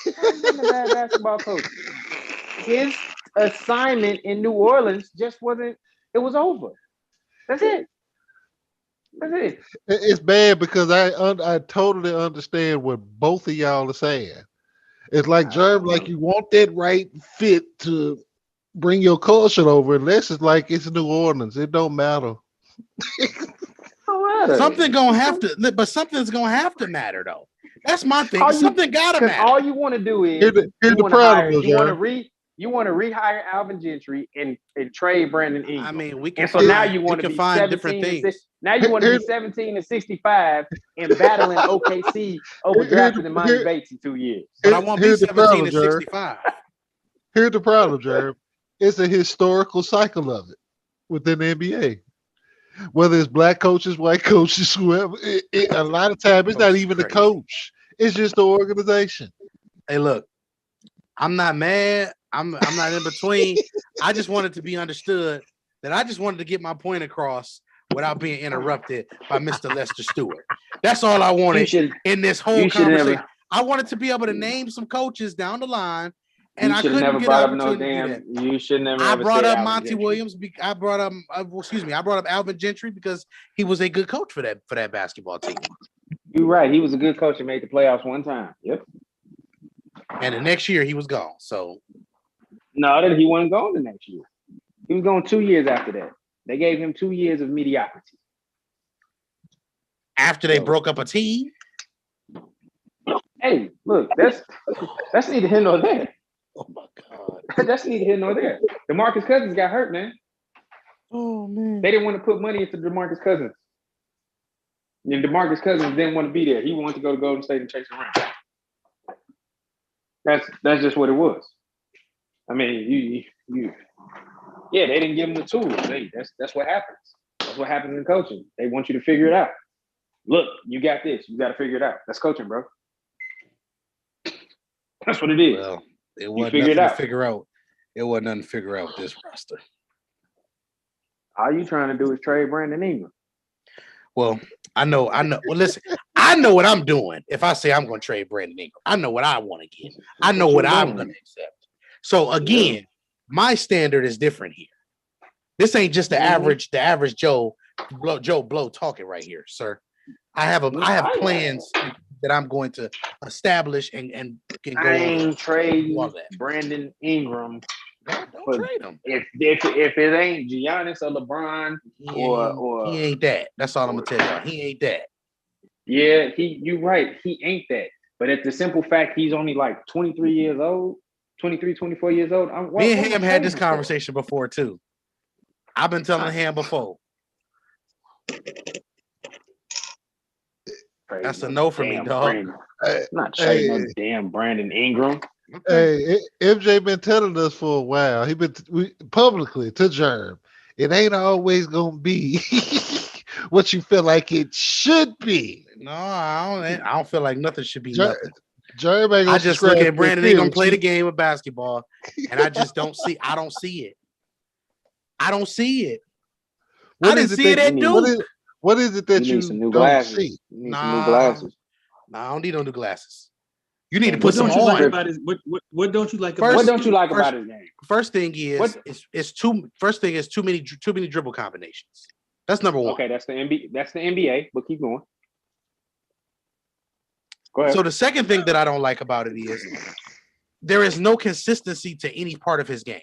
He's been a bad basketball coach. His assignment in New Orleans just wasn't. It was over. That's it. That's it. It's bad because I totally understand what both of y'all are saying. It's like Jerm, like you want that right fit to bring your culture over, unless it's like it's New Orleans. It don't matter. Don't matter. Something gonna have to, but something's gonna have to matter though. That's my thing. All you- Something gotta Because matter. all you want to do is Here's the you want to problem, hire. though, You want to rehire Alvin Gentry and trade Brandon Ingram. I mean, we can. And so find, now you we want to can be find 17 different and things. 6. Now you want to be Here's- 17 and 65 and battling OKC over drafting Imani Bates in 2 years. But I won't be Here's the 17 problem, and Jerm. 65. Here's the problem, Jerm. It's a historical cycle of it within the NBA. Whether it's black coaches, white coaches, whoever. A lot of time, it's not Coach is even the crazy. coach. It's just the organization. Hey, look, I'm not mad. I'm not in between. I just wanted to be understood that I just wanted to get my point across without being interrupted by Mr. Lester Stewart. That's all I You wanted should in this whole you should conversation. never I wanted to be able to name some coaches down the line, and you I should have couldn't never get brought up an no opportunity to do that. damn you should never I ever brought say up Alvin Monty Gentry. Williams. I brought up, I brought up Alvin Gentry because he was a good coach for that basketball team. You're right. He was a good coach and made the playoffs one time. Yep. And the next year he was gone. So No, that he wasn't going the next year. He was going 2 years after that. They gave him 2 years of mediocrity. after they So- broke up a team, Hey, look, that's neither here nor there. oh my god, That's neither here nor there. DeMarcus Cousins got hurt, man. oh man, They didn't want to put money into DeMarcus Cousins. And DeMarcus Cousins didn't want to be there. He wanted to go to Golden State and chase around. That's just what it was. I mean, yeah, they didn't give him the tools. That's what happens. That's what happens in coaching. They want you to figure it out. Look, you got this. You got to figure it out. That's coaching, bro. That's what it is. well, it wasn't figure it nothing to out. figure out. It wasn't nothing to figure out with this roster. All you trying to do is trade Brandon Ingram. Well, I know. Well, listen, I know what I'm doing. If I say I'm going to trade Brandon Ingram, I know what I want to get. I know what I'm going to accept. So again, my standard is different here. This ain't just the average Joe Blow talking right here, sir. I have plans that I'm going to establish and go I on. ain't trading all that. Brandon Ingram Don't but trade him. if it ain't Giannis or LeBron or He ain't that. That's all I'm gonna tell y'all. He ain't that. yeah, you're right. He ain't that. But at the simple fact he's only like 23 years old, 23, 24 years old. Me and Ham had this conversation before too. I've been telling Ham before. That's a no for me, dog. I'm not trading no damn Brandon Ingram. Hey, MJ been telling us for a while. Publicly to Germ. It ain't always gonna be what you feel like it should be. No, I don't feel like nothing should be nothing. Germ ain't gonna I just look at Brandon Ingram play the game of basketball, and I just don't see. I don't see it. I don't see it. I didn't see it at Duke. What is it that you need some new don't glasses. see? You need some new glasses. Nah, I don't need no new glasses. You need to What put some don't you like on. about his? What don't you like First- about? What don't you like first- about his game? First thing is What- it's too. First thing is too many dribble combinations. That's number one. Okay, that's the NBA. That's the NBA. But keep going. Go ahead. So the second thing that I don't like about it is there is no consistency to any part of his game.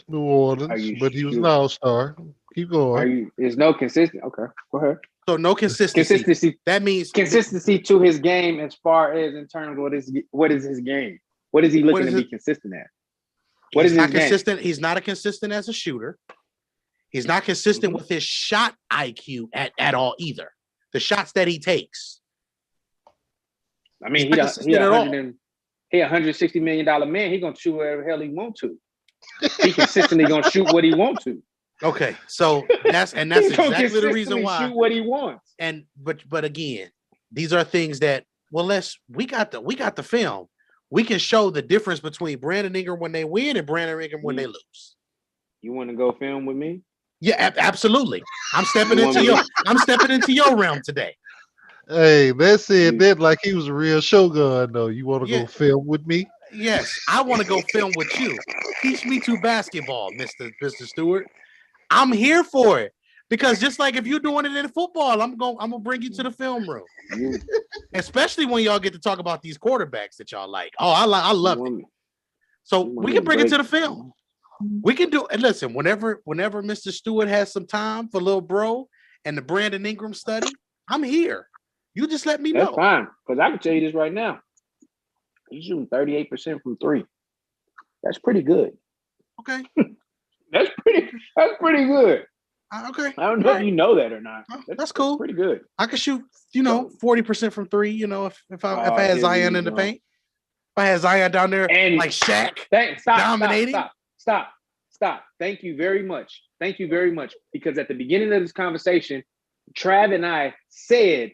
New Are Orleans, you but he was sure? an all-star. Keep going. There's no consistent. Okay, go ahead. So no consistency. Consistency. That means Consistency to his game as far as in terms of what is his game? What is he looking to be consistent at? What he's is not his game? consistent. He's not a consistent as a shooter. He's not consistent with his shot IQ at all either. The shots that he takes. I mean, He's not consistent at all. he $160 million man. He gonna shoot whatever the hell he want to. He consistently gonna shoot what he want to. Okay, so that's He gonna exactly the consistently reason why. shoot what he wants. And but again, these are things that we got the film. We can show the difference between Brandon Ingram when they win and Brandon Ingram when they lose. You want to go film with me? Yeah, absolutely. I'm stepping You want into your realm today. Hey, that said that like he was a real shogun, though. You want to Yeah. go film with me? Yes, I want to go film with you. Teach me to basketball, Mr. Stewart. I'm here for it. Because just like if you're doing it in football, I'm gonna bring you to the film room. Especially when y'all get to talk about these quarterbacks that y'all like. Oh, I love it. So we can bring it to the film. We can do and listen, whenever Mr. Stewart has some time for little bro and the Brandon Ingram study, I'm here. You just let me know. That's fine, because I can tell you this right now. He's shooting 38% from three. That's pretty good. Okay. That's pretty good. Okay. I don't know if you know that or not. That's cool. Pretty good. I could shoot, 40% from three, if I had Zion in the paint. If I had Zion down there And like Shaq Stop. dominating. Stop. Thank you very much. Thank you very much. Because at the beginning of this conversation, Trav and I said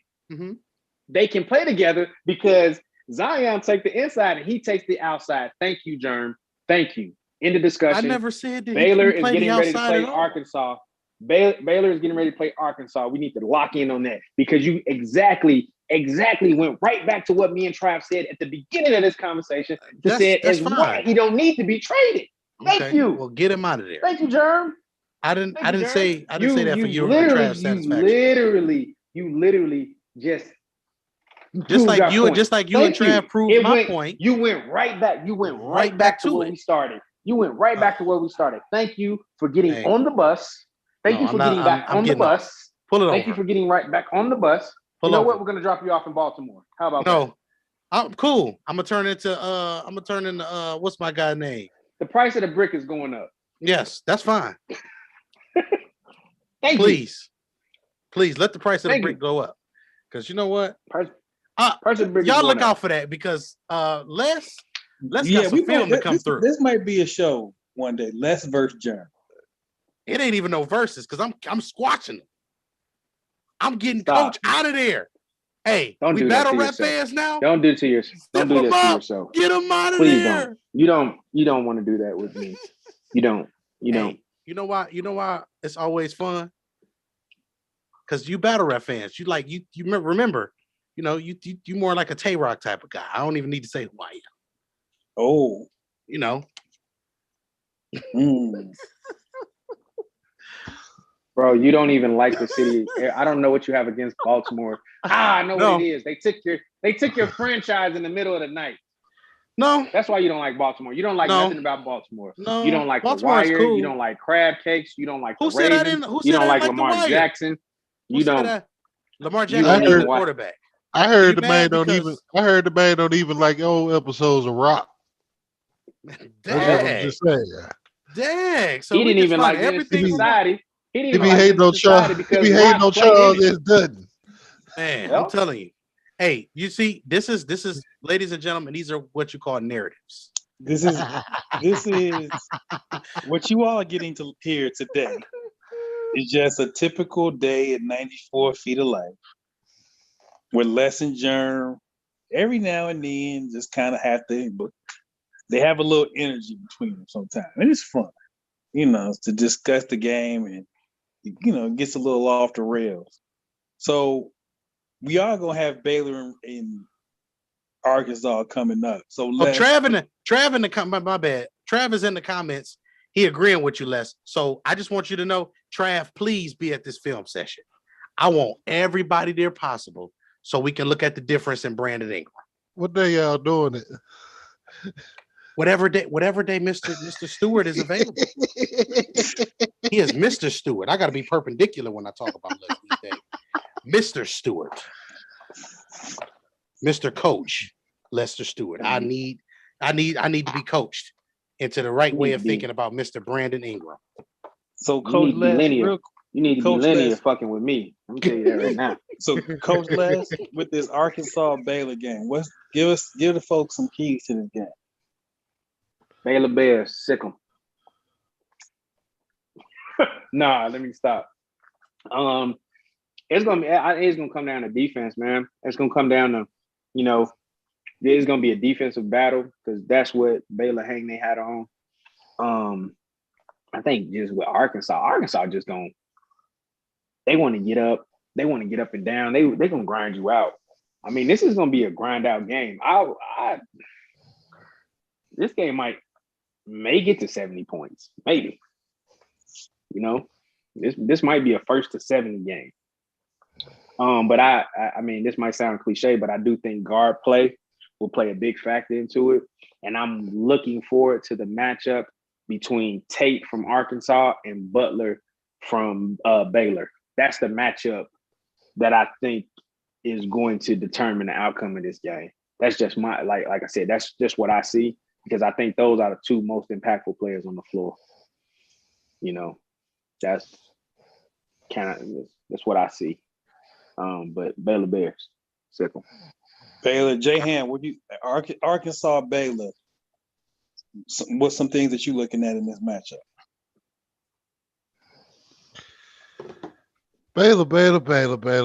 they can play together because Zion takes the inside and he takes the outside. Thank you, Germ. Thank you. End of discussion. I never said that Baylor he is play getting the ready to outside play at all. Arkansas. Baylor is getting ready to play Arkansas. We need to lock in on that because you exactly went right back to what me and Trav said at the beginning of this conversation. That's why fine. he don't need to be traded. Thank you. Well, get him out of there. Thank you, Germ. I didn't Thank you, Germ. say that for your Trav's satisfaction. You literally just Just proved our like you point. and Trav proved my point. You went right back. You went right back to where we started. You went right back to where we started. Thank you for getting on the bus. Thank you for getting back on the bus. Pull it Thank over. you for getting right back on the bus. Pull you know over. what? We're gonna drop you off in Baltimore. How about that? No, I'm cool. I'm gonna turn into what's my guy's name? The price of the brick is going up. Yes, that's fine. Please let the price of the brick go up. Because you know what? Price of the brick y'all is going look up. out for that because Les got Yeah, some film to come through. This might be a show one day. Les versus Germ. It ain't even no verses because I'm squatching them. I'm getting Stop. Coach out of there. Hey, Don't we do that battle to rap yourself. fans now. Don't do it to yourself. Don't do that to yourself. Get him out of Please there. don't. You don't want to do that with me. You don't. You don't. You know why? You know why it's always fun? Because you battle rap fans. You remember, you more like a Tay-Rock type of guy. I don't even need to say who I am. Oh. You know. Bro, you don't even like the city. I don't know what you have against Baltimore. I know what it is. They took your franchise in the middle of the night. No. That's why you don't like Baltimore. You don't like nothing about Baltimore. No. You don't like Baltimore's The Wire. cool. You don't like crab cakes. You don't like Who the said I Ravens. didn't? Who You said don't I like didn't Lamar The Wire? Jackson. Who You said don't. that? Lamar Jackson is the quarterback. I heard the man because- don't even like old episodes of Rock. That's what I'm just saying. Dang. So he didn't even like everything. Society. He didn't If even he like hating on Charles, because if he hating on Charles, it's done. Man, Well. I'm telling you. Hey, you see, this is, ladies and gentlemen, these are what you call narratives. This is what you all are getting to hear today. It's just a typical day at 94 Feet of Life with Les and Germ. Every now and then, just kind of have to, but they have a little energy between them sometimes. And it's fun, to discuss the game and, it gets a little off the rails. So we are going to have Baylor in Arkansas coming up. So Trav in the comment, my bad. Trav is in the comments. He agreeing with you, Les. So I just want you to know, Trav, please be at this film session. I want everybody there possible so we can look at the difference in Brandon Ingram. What day y'all doing it? Whatever day Mr. Stewart is available. He is Mr. Stewart. I got to be perpendicular when I talk about Leslie Day. Mr. Stewart. Mr. Coach Lester Stewart. I need to be coached into the right way of thinking about Mr. Brandon Ingram. So Coach Les, you need to be linear fucking with me. I'm gonna tell you that right now. So Coach Les, with this Arkansas Baylor game, give the folks some keys to this game. Baylor Bears, sick 'em. Nah, let me stop. It's gonna come down to defense, man. It's gonna come down to, there's gonna be a defensive battle because that's what Baylor hang their hat on. I think just with Arkansas just they want to get up. They want to get up and down. They gonna grind you out. I mean, this is gonna be a grind out game. This game may get to 70 points, maybe. This might be a 1st to 70 game. But I mean, this might sound cliche, but I do think guard play will play a big factor into it. And I'm looking forward to the matchup between Tate from Arkansas and Butler from Baylor. That's the matchup that I think is going to determine the outcome of this game. That's just my, like I said, that's just what I see, because I think those are the two most impactful players on the floor. That's what I see. But Baylor Bears, simple. Baylor, J-Han, Arkansas, Baylor, what's some things that you're looking at in this matchup?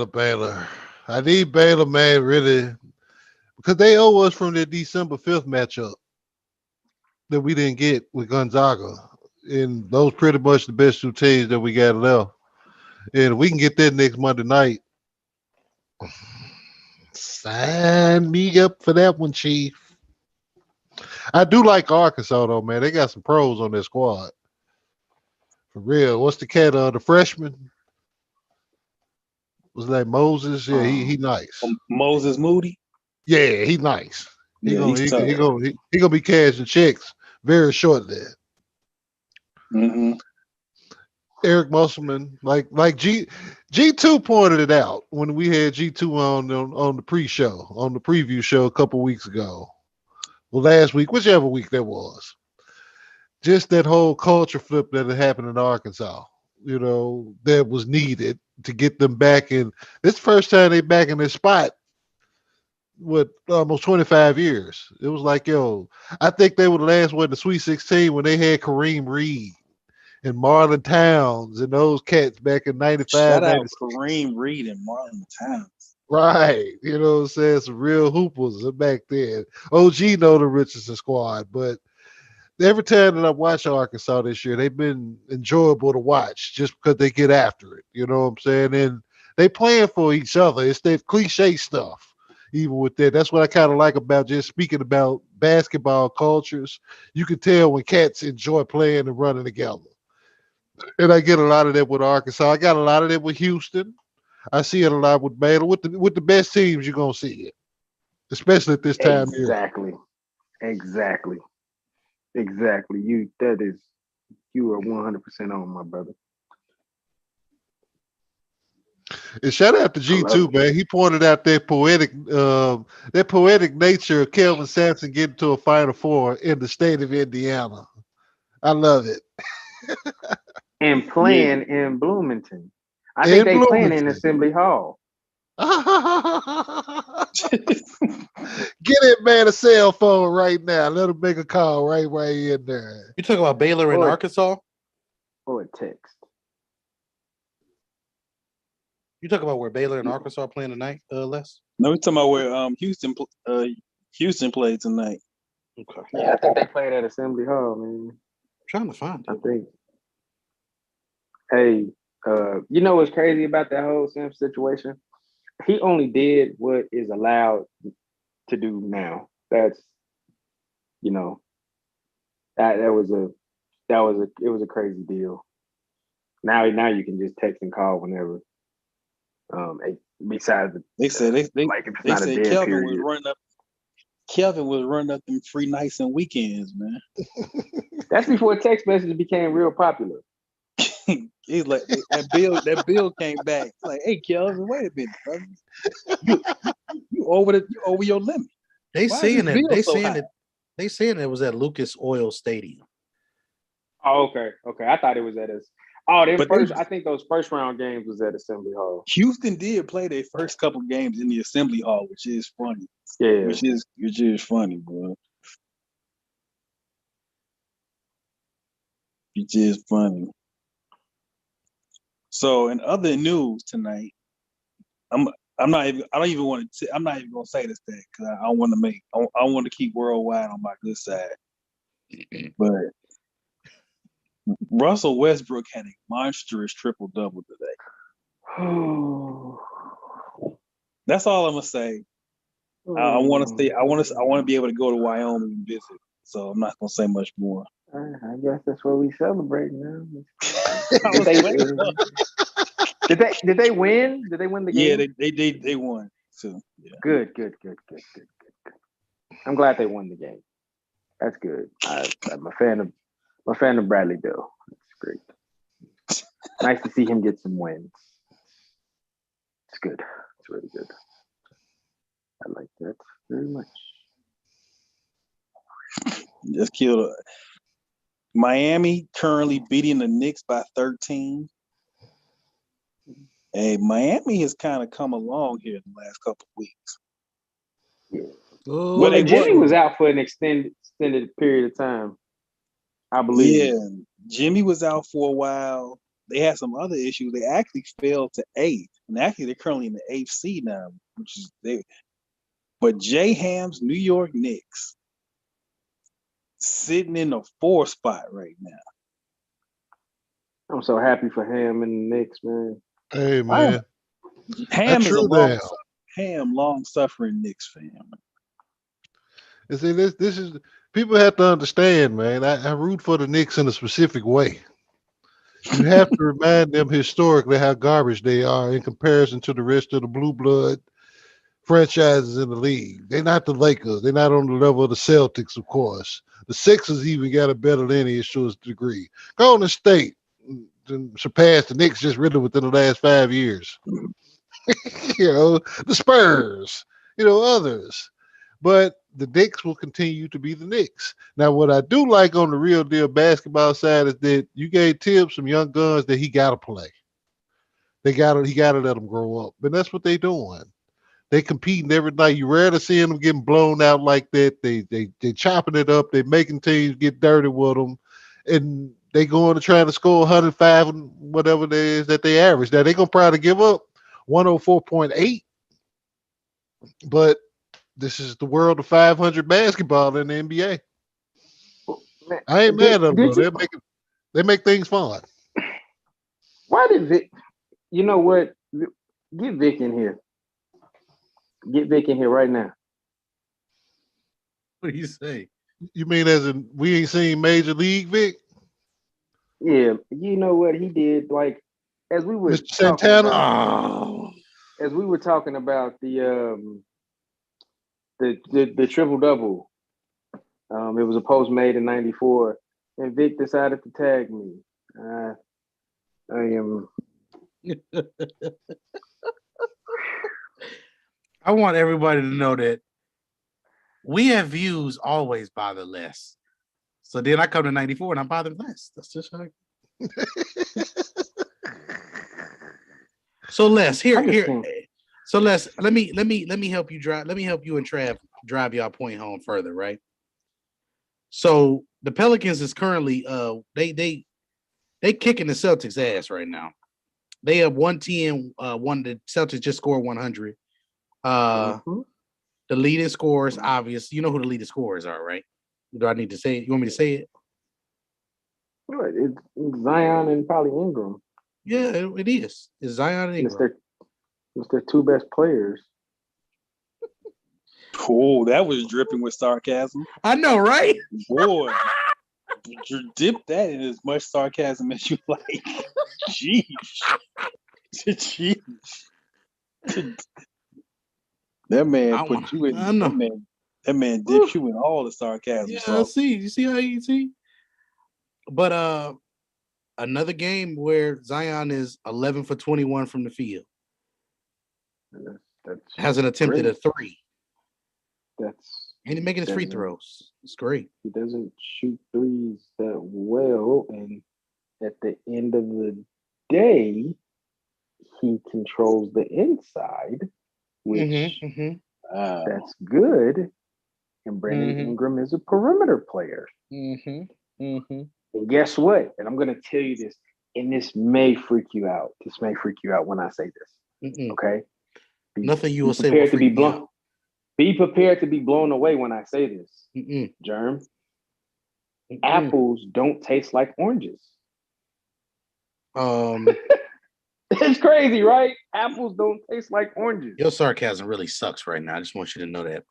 Baylor. I need Baylor, man, really, because they owe us from their December 5th matchup that we didn't get with Gonzaga. And those pretty much the best two teams that we got left. And if we can get that next Monday night, sign me up for that one, Chief. I do like Arkansas, though, man. They got some pros on their squad. For real. What's the cat, the freshman? Was that Moses? Yeah, he nice. Moses Moody. Yeah, he nice. Yeah, he's tough. He gonna be cashing checks very shortly. Mm-hmm. Eric Musselman, like G2 pointed it out when we had G2 on the pre-show, on the preview show a couple weeks ago. Well, last week, whichever week that was. Just that whole culture flip that had happened in Arkansas, that was needed to get them back in. This first time they back in this spot with almost 25 years. It was like, I think they were the last one in the Sweet 16 when they had Kareem Reed and Marlon Towns and those cats back in 95. Shout out Kareem Reed and Marlon Towns. Right. You know what I'm saying? Some real hoopers back then. OG know the Richardson squad, but every time that I watch Arkansas this year, they've been enjoyable to watch just because they get after it. You know what I'm saying? And they playing for each other. It's that cliche stuff. Even with that, that's what I kind of like about just speaking about basketball cultures. You can tell when cats enjoy playing and running together. And I get a lot of that with Arkansas. I got a lot of that with Houston. I see it a lot with Baylor. With the best teams, you're gonna see it, especially at this time. Exactly. You are 100% on, my brother. And shout out to G2, man. He pointed out that poetic nature of Kelvin Sampson getting to a Final Four in the state of Indiana. I love it. And playing in Bloomington. I think they playing in Assembly Hall. Get it, man, a cell phone right now. Let him make a call right in there. You talking about Baylor in Arkansas? Or a text. You talking about where Baylor and Arkansas are playing tonight, Les? No, we're talking about where Houston played tonight. Okay. Yeah, I think they played at Assembly Hall, man. I'm trying to find it. I think. Hey, you know what's crazy about that whole Sam situation? He only did what is allowed to do now. That's, it was a crazy deal. Now you can just text and call whenever. Besides they said Kelvin was running up them free nights and weekends, man. That's before text messages became real popular. He's like that bill came back. Like, hey Kelvin, wait a minute, brother. You over your limit. They saying it was at Lucas Oil Stadium. Oh, okay. I thought it was at us. I think those first round games was at Assembly Hall. Houston did play their first couple games in the Assembly Hall, which is funny. Yeah. Which is funny, bro. Which is funny. So, in other news tonight, I'm not even gonna say this thing because I want to keep worldwide on my good side. But Russell Westbrook had a monstrous triple-double today. That's all I'm gonna say. I want to be able to go to Wyoming and visit. So I'm not gonna say much more. I guess that's what we celebrate now. Did they win? Did they win the game? Yeah, they won. So yeah. Good. I'm glad they won the game. That's good. I'm a fan of Bradley Beal. It's great. Nice to see him get some wins. It's good. It's really good. I like that very much. Just killed it. Miami currently beating the Knicks by 13. Hey, Miami has kind of come along here in the last couple of weeks. Yeah. Well, Jimmy was out for an extended period of time, I believe. Yeah, Jimmy was out for a while. they had some other issues. They actually fell to 8th, and actually they're currently in the 8th seed now, which is they. But J Ham's New York Knicks sitting in the 4th spot right now. I'm so happy for him and the Knicks, man. Hey man, Ham that's is a true now. long suffering Knicks fan. And see, this is people have to understand, man. I root for the Knicks in a specific way. You have to remind them historically how garbage they are in comparison to the rest of the blue blood franchises in the league. They're not the Lakers. They're not on the level of the Celtics, of course. The Sixers even got a better lineage to a degree. Golden State surpassed the Knicks just really within the last 5 years. The Spurs, others. But the Knicks will continue to be the Knicks. Now, what I do like on the real deal basketball side is that you gave Tibbs some young guns that he got to play. He got to let them grow up. And that's what they're doing. They competing every night. You rarely see them getting blown out like that. They chopping it up. They making teams get dirty with them. And they going to try to score 105 and whatever it is that they average. Now, they're going to probably give up 104.8. But this is the world of 500 basketball in the NBA. Man, I ain't mad at them, did though. you- They make things fun. Why did Vic? You know what? Get Vic in here. Get Vic in here right now. What do you say? You mean as in we ain't seen Major League, Vic? Yeah, you know what he did? Like as we were Mr. talking Santana? about, Oh, as we were talking about the triple double. It was a post made in '94, and Vic decided to tag me. I am. I want everybody to know that we have views always bother less. So then I come to 94 and I bother less. That's just how. So Les, here. So Les, let me help you drive. Let me help you and Trav drive y'all point home further, right? So the Pelicans is currently they kicking the Celtics ass right now. They have 110. The Celtics just scored 100. The leading scorers, obvious. You know who the leading scorers are, right? Do I need to say it? You want me to say it? It's Zion and probably Ingram. Yeah, it is. It's Zion and Ingram. It's their two best players. Oh, that was dripping with sarcasm. I know, right? Boy, you dip that in as much sarcasm as you like. Jeez. Jeez. That man put you in. I know. That man dipped you in all the sarcasm. Yeah, so. I see. You see how you see? But another game where Zion is 11 for 21 from the field. That's hasn't attempted great. a three. And he's making his free throws. It's great. He doesn't shoot threes that well, and at the end of the day, he controls the inside, which that's good. And Brandon Ingram is a perimeter player. And guess what? And I'm going to tell you this, and this may freak you out. This may freak you out when I say this. Okay? Nothing you will say will freak me out. Be prepared to be blown away when I say this, Germ. Apples don't taste like oranges. It's crazy, right? Apples don't taste like oranges. Your sarcasm really sucks right now. I just want you to know that.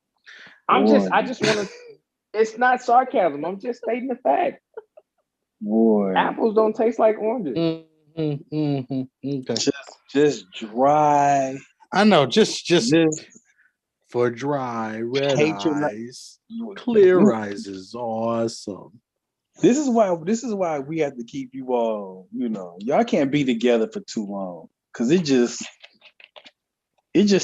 I just want to. It's not sarcasm. I'm just stating the fact. Boy, apples don't taste like oranges. Okay. Just dry. I know. Just for dry red eyes, clear eyes is awesome. This is why we have to keep you all. Y'all can't be together for too long because it just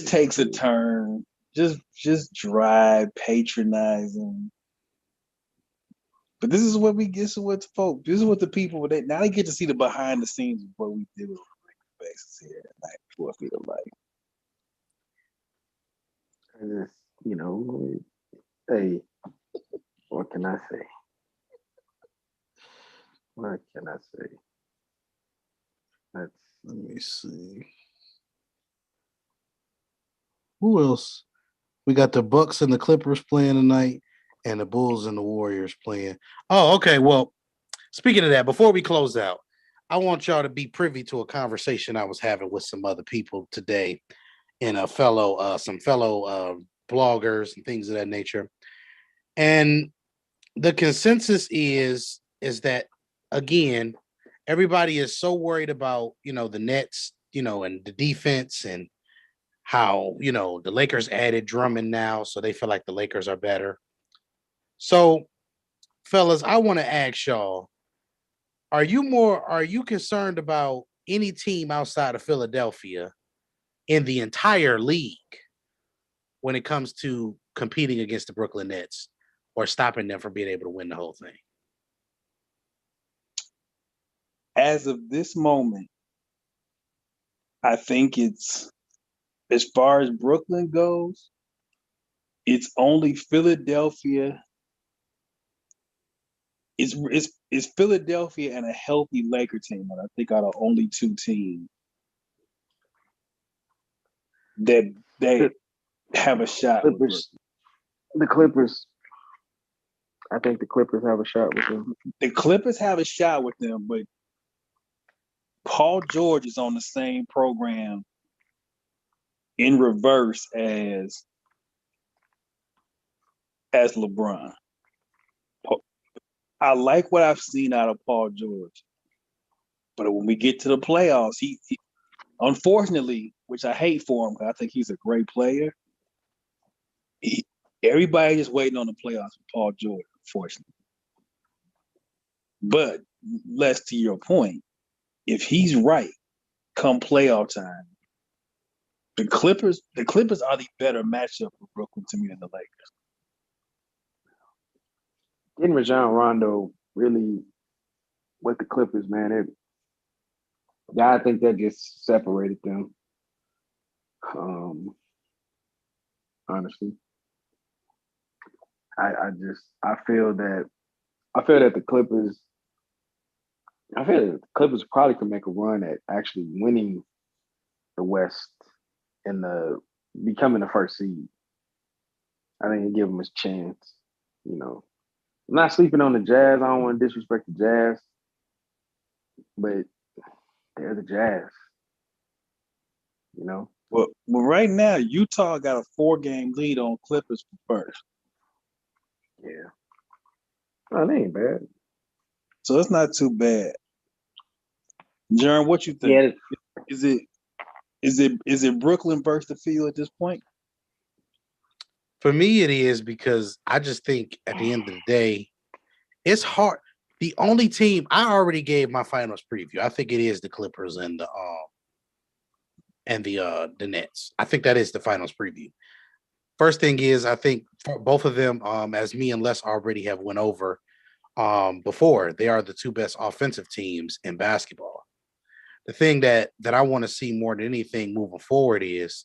takes a turn. Just dry, patronizing. But this is what This is what the people. Now they get to see the behind the scenes of what we do on a regular basis here at Night 4 Feet of Light. Hey, what can I say? What can I say? Let me see. Who else? We got the Bucks and the Clippers playing tonight, and the Bulls and the Warriors playing. Oh, okay. Well, speaking of that, before we close out, I want y'all to be privy to a conversation I was having with some other people today, and some fellow bloggers and things of that nature. And the consensus is that again, everybody is so worried about the Nets, and the defense and how the Lakers added Drummond now, so they feel like the Lakers are better. So, fellas, I want to ask y'all: Are you concerned about any team outside of Philadelphia in the entire league when it comes to competing against the Brooklyn Nets or stopping them from being able to win the whole thing? As of this moment, I think it's, as far as Brooklyn goes, it's only Philadelphia. It's Philadelphia and a healthy Laker team, and I think are the only two teams that they have a shot with Brooklyn. The Clippers. I think the Clippers have a shot with them. The Clippers have a shot with them, but Paul George is on the same program in reverse as LeBron. I like what I've seen out of Paul George, but when we get to the playoffs, he unfortunately, which I hate for him because I think he's a great player, everybody just waiting on the playoffs for Paul George, unfortunately. But less to your point, if he's right, come playoff time, the Clippers are the better matchup for Brooklyn to me than the Lakers. Getting Rajon Rondo really with the Clippers, man. I think that just separated them. Honestly, I feel that the Clippers. I feel that the Clippers probably could make a run at actually winning the West and becoming the first seed. I think it give them a chance. I'm not sleeping on the Jazz. I don't want to disrespect the Jazz, but they're the Jazz. Well, right now Utah got a 4-game lead on Clippers for first. Yeah. Oh, they ain't bad. So it's not too bad. Jaron, what you think? Yeah. Is it Brooklyn versus the field at this point? For me, it is, because I just think at the end of the day, it's hard. The only team I already gave my finals preview, I think it is the Clippers and the Nets. I think that is the finals preview. First thing is, I think for both of them, as me and Les already have went over before, they are the two best offensive teams in basketball. The thing that I want to see more than anything moving forward is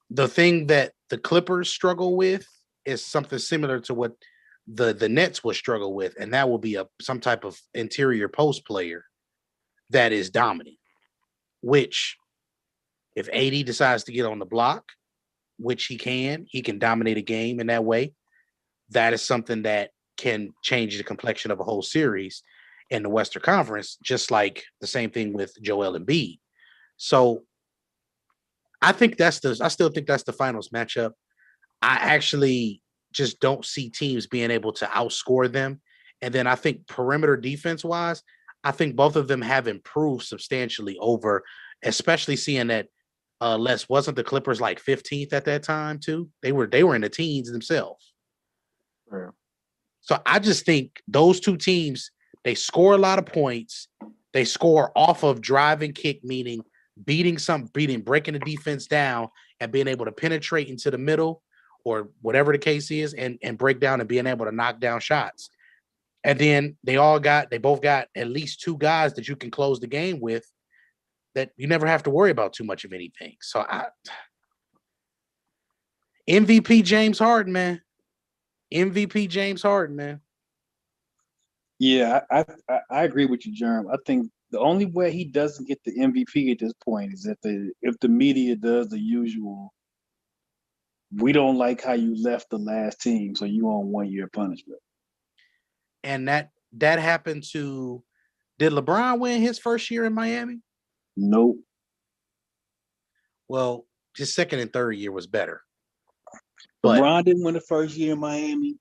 the thing that the Clippers struggle with is something similar to what the Nets will struggle with, and that will be some type of interior post player that is dominant, which if AD decides to get on the block, which he can dominate a game in that way. That is something that can change the complexion of a whole series in the Western Conference, just like the same thing with Joel Embiid. So I still think that's the finals matchup. I actually just don't see teams being able to outscore them. And then I think perimeter defense wise, I think both of them have improved substantially over, especially seeing that Les, wasn't the Clippers like 15th at that time too? They were in the teens themselves. Yeah. So I just think those two teams, they score a lot of points. They score off of drive and kick, meaning breaking the defense down and being able to penetrate into the middle or whatever the case is and break down and being able to knock down shots. And then they both got at least two guys that you can close the game with, that you never have to worry about too much of anything. So MVP James Harden, man. MVP James Harden, man. Yeah, I agree with you, Jerm. I think The only way he doesn't get the MVP at this point is if the media does the usual. We don't like how you left the last team, so you on 1 year punishment. And that happened to. Did LeBron win his first year in Miami? Nope. Well, his second and third year was better. But LeBron didn't win the first year in Miami.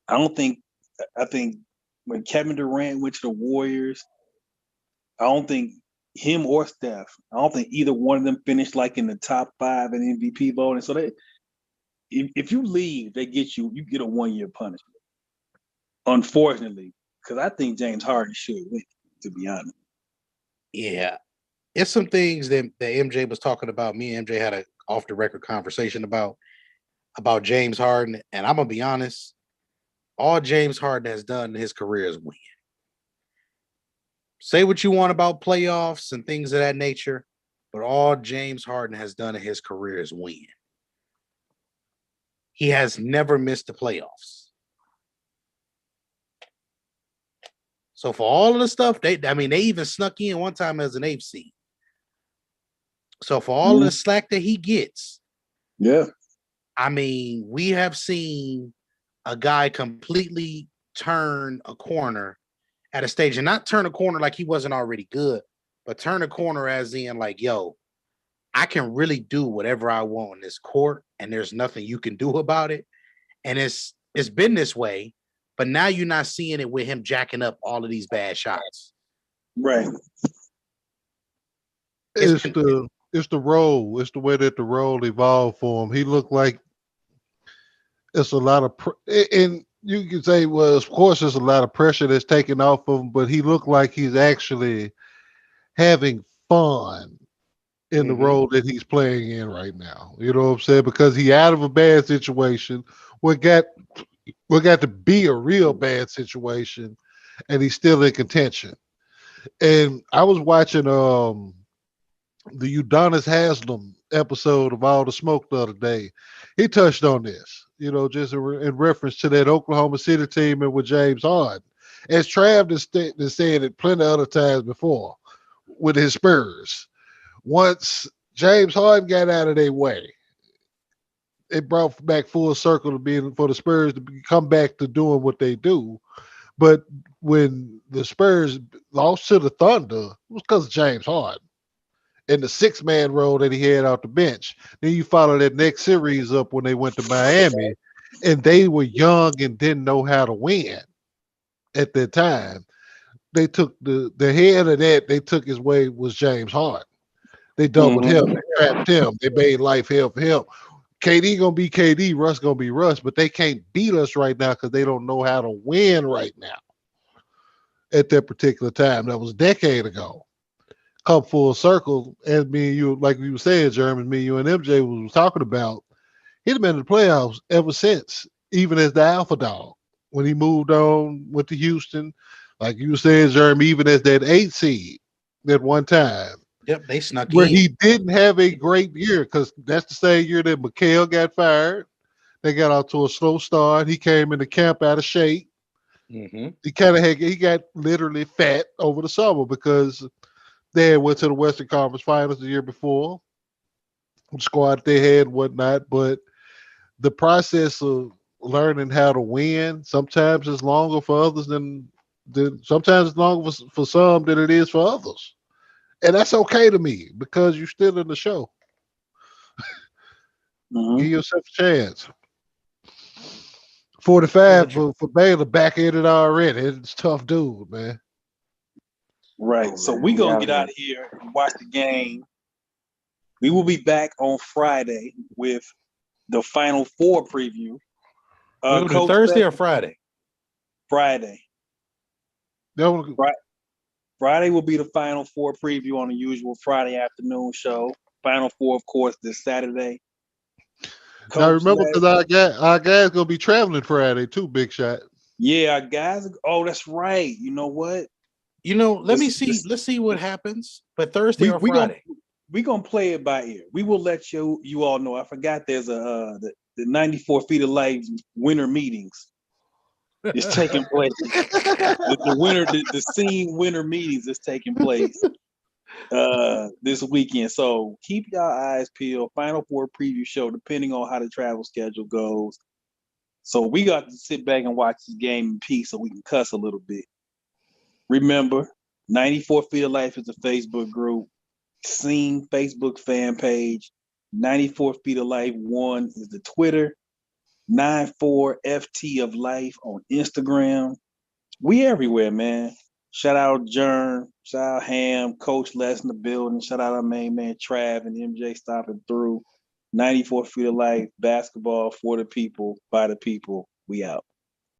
I think when Kevin Durant went to the Warriors, I don't think him or Steph, I don't think either one of them finished like in the top 5 in MVP voting. So if you leave, you get a 1 year punishment. Unfortunately, because I think James Harden should win, to be honest. Yeah. It's some things that MJ was talking about. Me and MJ had an off the record conversation about James Harden. And I'm gonna be honest, all James Harden has done in his career is win. Say what you want about playoffs and things of that nature, but all James Harden has done in his career is win. He has never missed the playoffs. So for all of the stuff, they even snuck in one time as an 8th seed. So for all of the slack that he gets, yeah, I mean, we have seen a guy completely turn a corner at a stage, and not turn a corner like he wasn't already good, but turn a corner as in like, yo, I can really do whatever I want in this court, and there's nothing you can do about it. And it's been this way, but now you're not seeing it with him jacking up all of these bad shots. right. It's the role. It's the way that the role evolved for him. He looked like it's a lot of, and you can say, well, of course, there's a lot of pressure that's taken off of him, but he looked like he's actually having fun in the role that he's playing in right now. You know what I'm saying? Because he out of a bad situation. What got to be a real bad situation, and he's still in contention. And I was watching the Udonis Haslam episode of All the Smoke the other day. He touched on this, just in reference to that Oklahoma City team and with James Harden. As Trav has said it plenty of other times before with his Spurs. Once James Harden got out of their way, it brought back full circle to being for the Spurs to come back to doing what they do. But when the Spurs lost to the Thunder, it was because of James Harden and the 6-man role that he had off the bench. Then you follow that next series up when they went to Miami, and they were young and didn't know how to win at that time. They took the head of that, they took his way was James Harden. They doubled him, they trapped him, they made life hell for him. KD gonna be KD, Russ gonna be Russ, but they can't beat us right now because they don't know how to win right now. At that particular time, that was a decade ago. Come full circle, and me and you, like we were saying, Jeremy, me, you, and MJ was talking about. He'd been in the playoffs ever since, even as the alpha dog. When he moved on, went to Houston, like you were saying, Jeremy, even as that 8 seed at one time. Yep, they snuck where in. He didn't have a great year because that's the same year that McHale got fired. They got out to a slow start. He came into camp out of shape. He got literally fat over the summer because they went to the Western Conference Finals the year before. The squad they had and whatnot, but the process of learning how to win sometimes is longer for others than sometimes it's longer for some than it is for others. And that's okay to me because you're still in the show. Give yourself a chance. 45 for Baylor back-ended already. It's tough dude, man. Right. So we're going to get out of here and watch the game. We will be back on Friday with the Final Four preview. Thursday or Friday? Friday. Friday will be the Final Four preview on the usual Friday afternoon show. Final Four, of course, this Saturday. Now remember, because our guys gonna be traveling Friday too, Big Shot. Yeah, our guys. Oh, that's right. You know what? Let's see what happens. But Thursday or Friday, we're gonna play it by ear. We will let you all know. I forgot there's the 94 Feet of Light winter meetings is taking place. The scene winter meetings is taking place this weekend. So keep y'all eyes peeled. Final Four preview show, depending on how the travel schedule goes. So we got to sit back and watch this game in peace so we can cuss a little bit. Remember, 94 Feet of Life is a Facebook group. Scene Facebook fan page. 94 Feet of Life 1 is the Twitter. 94FT of Life on Instagram. We everywhere, man. Shout out Jern, shout out Ham, Coach Les in the building. Shout out our main man Trav and MJ stopping through. 94 Feet of Life, basketball for the people, by the people. We out.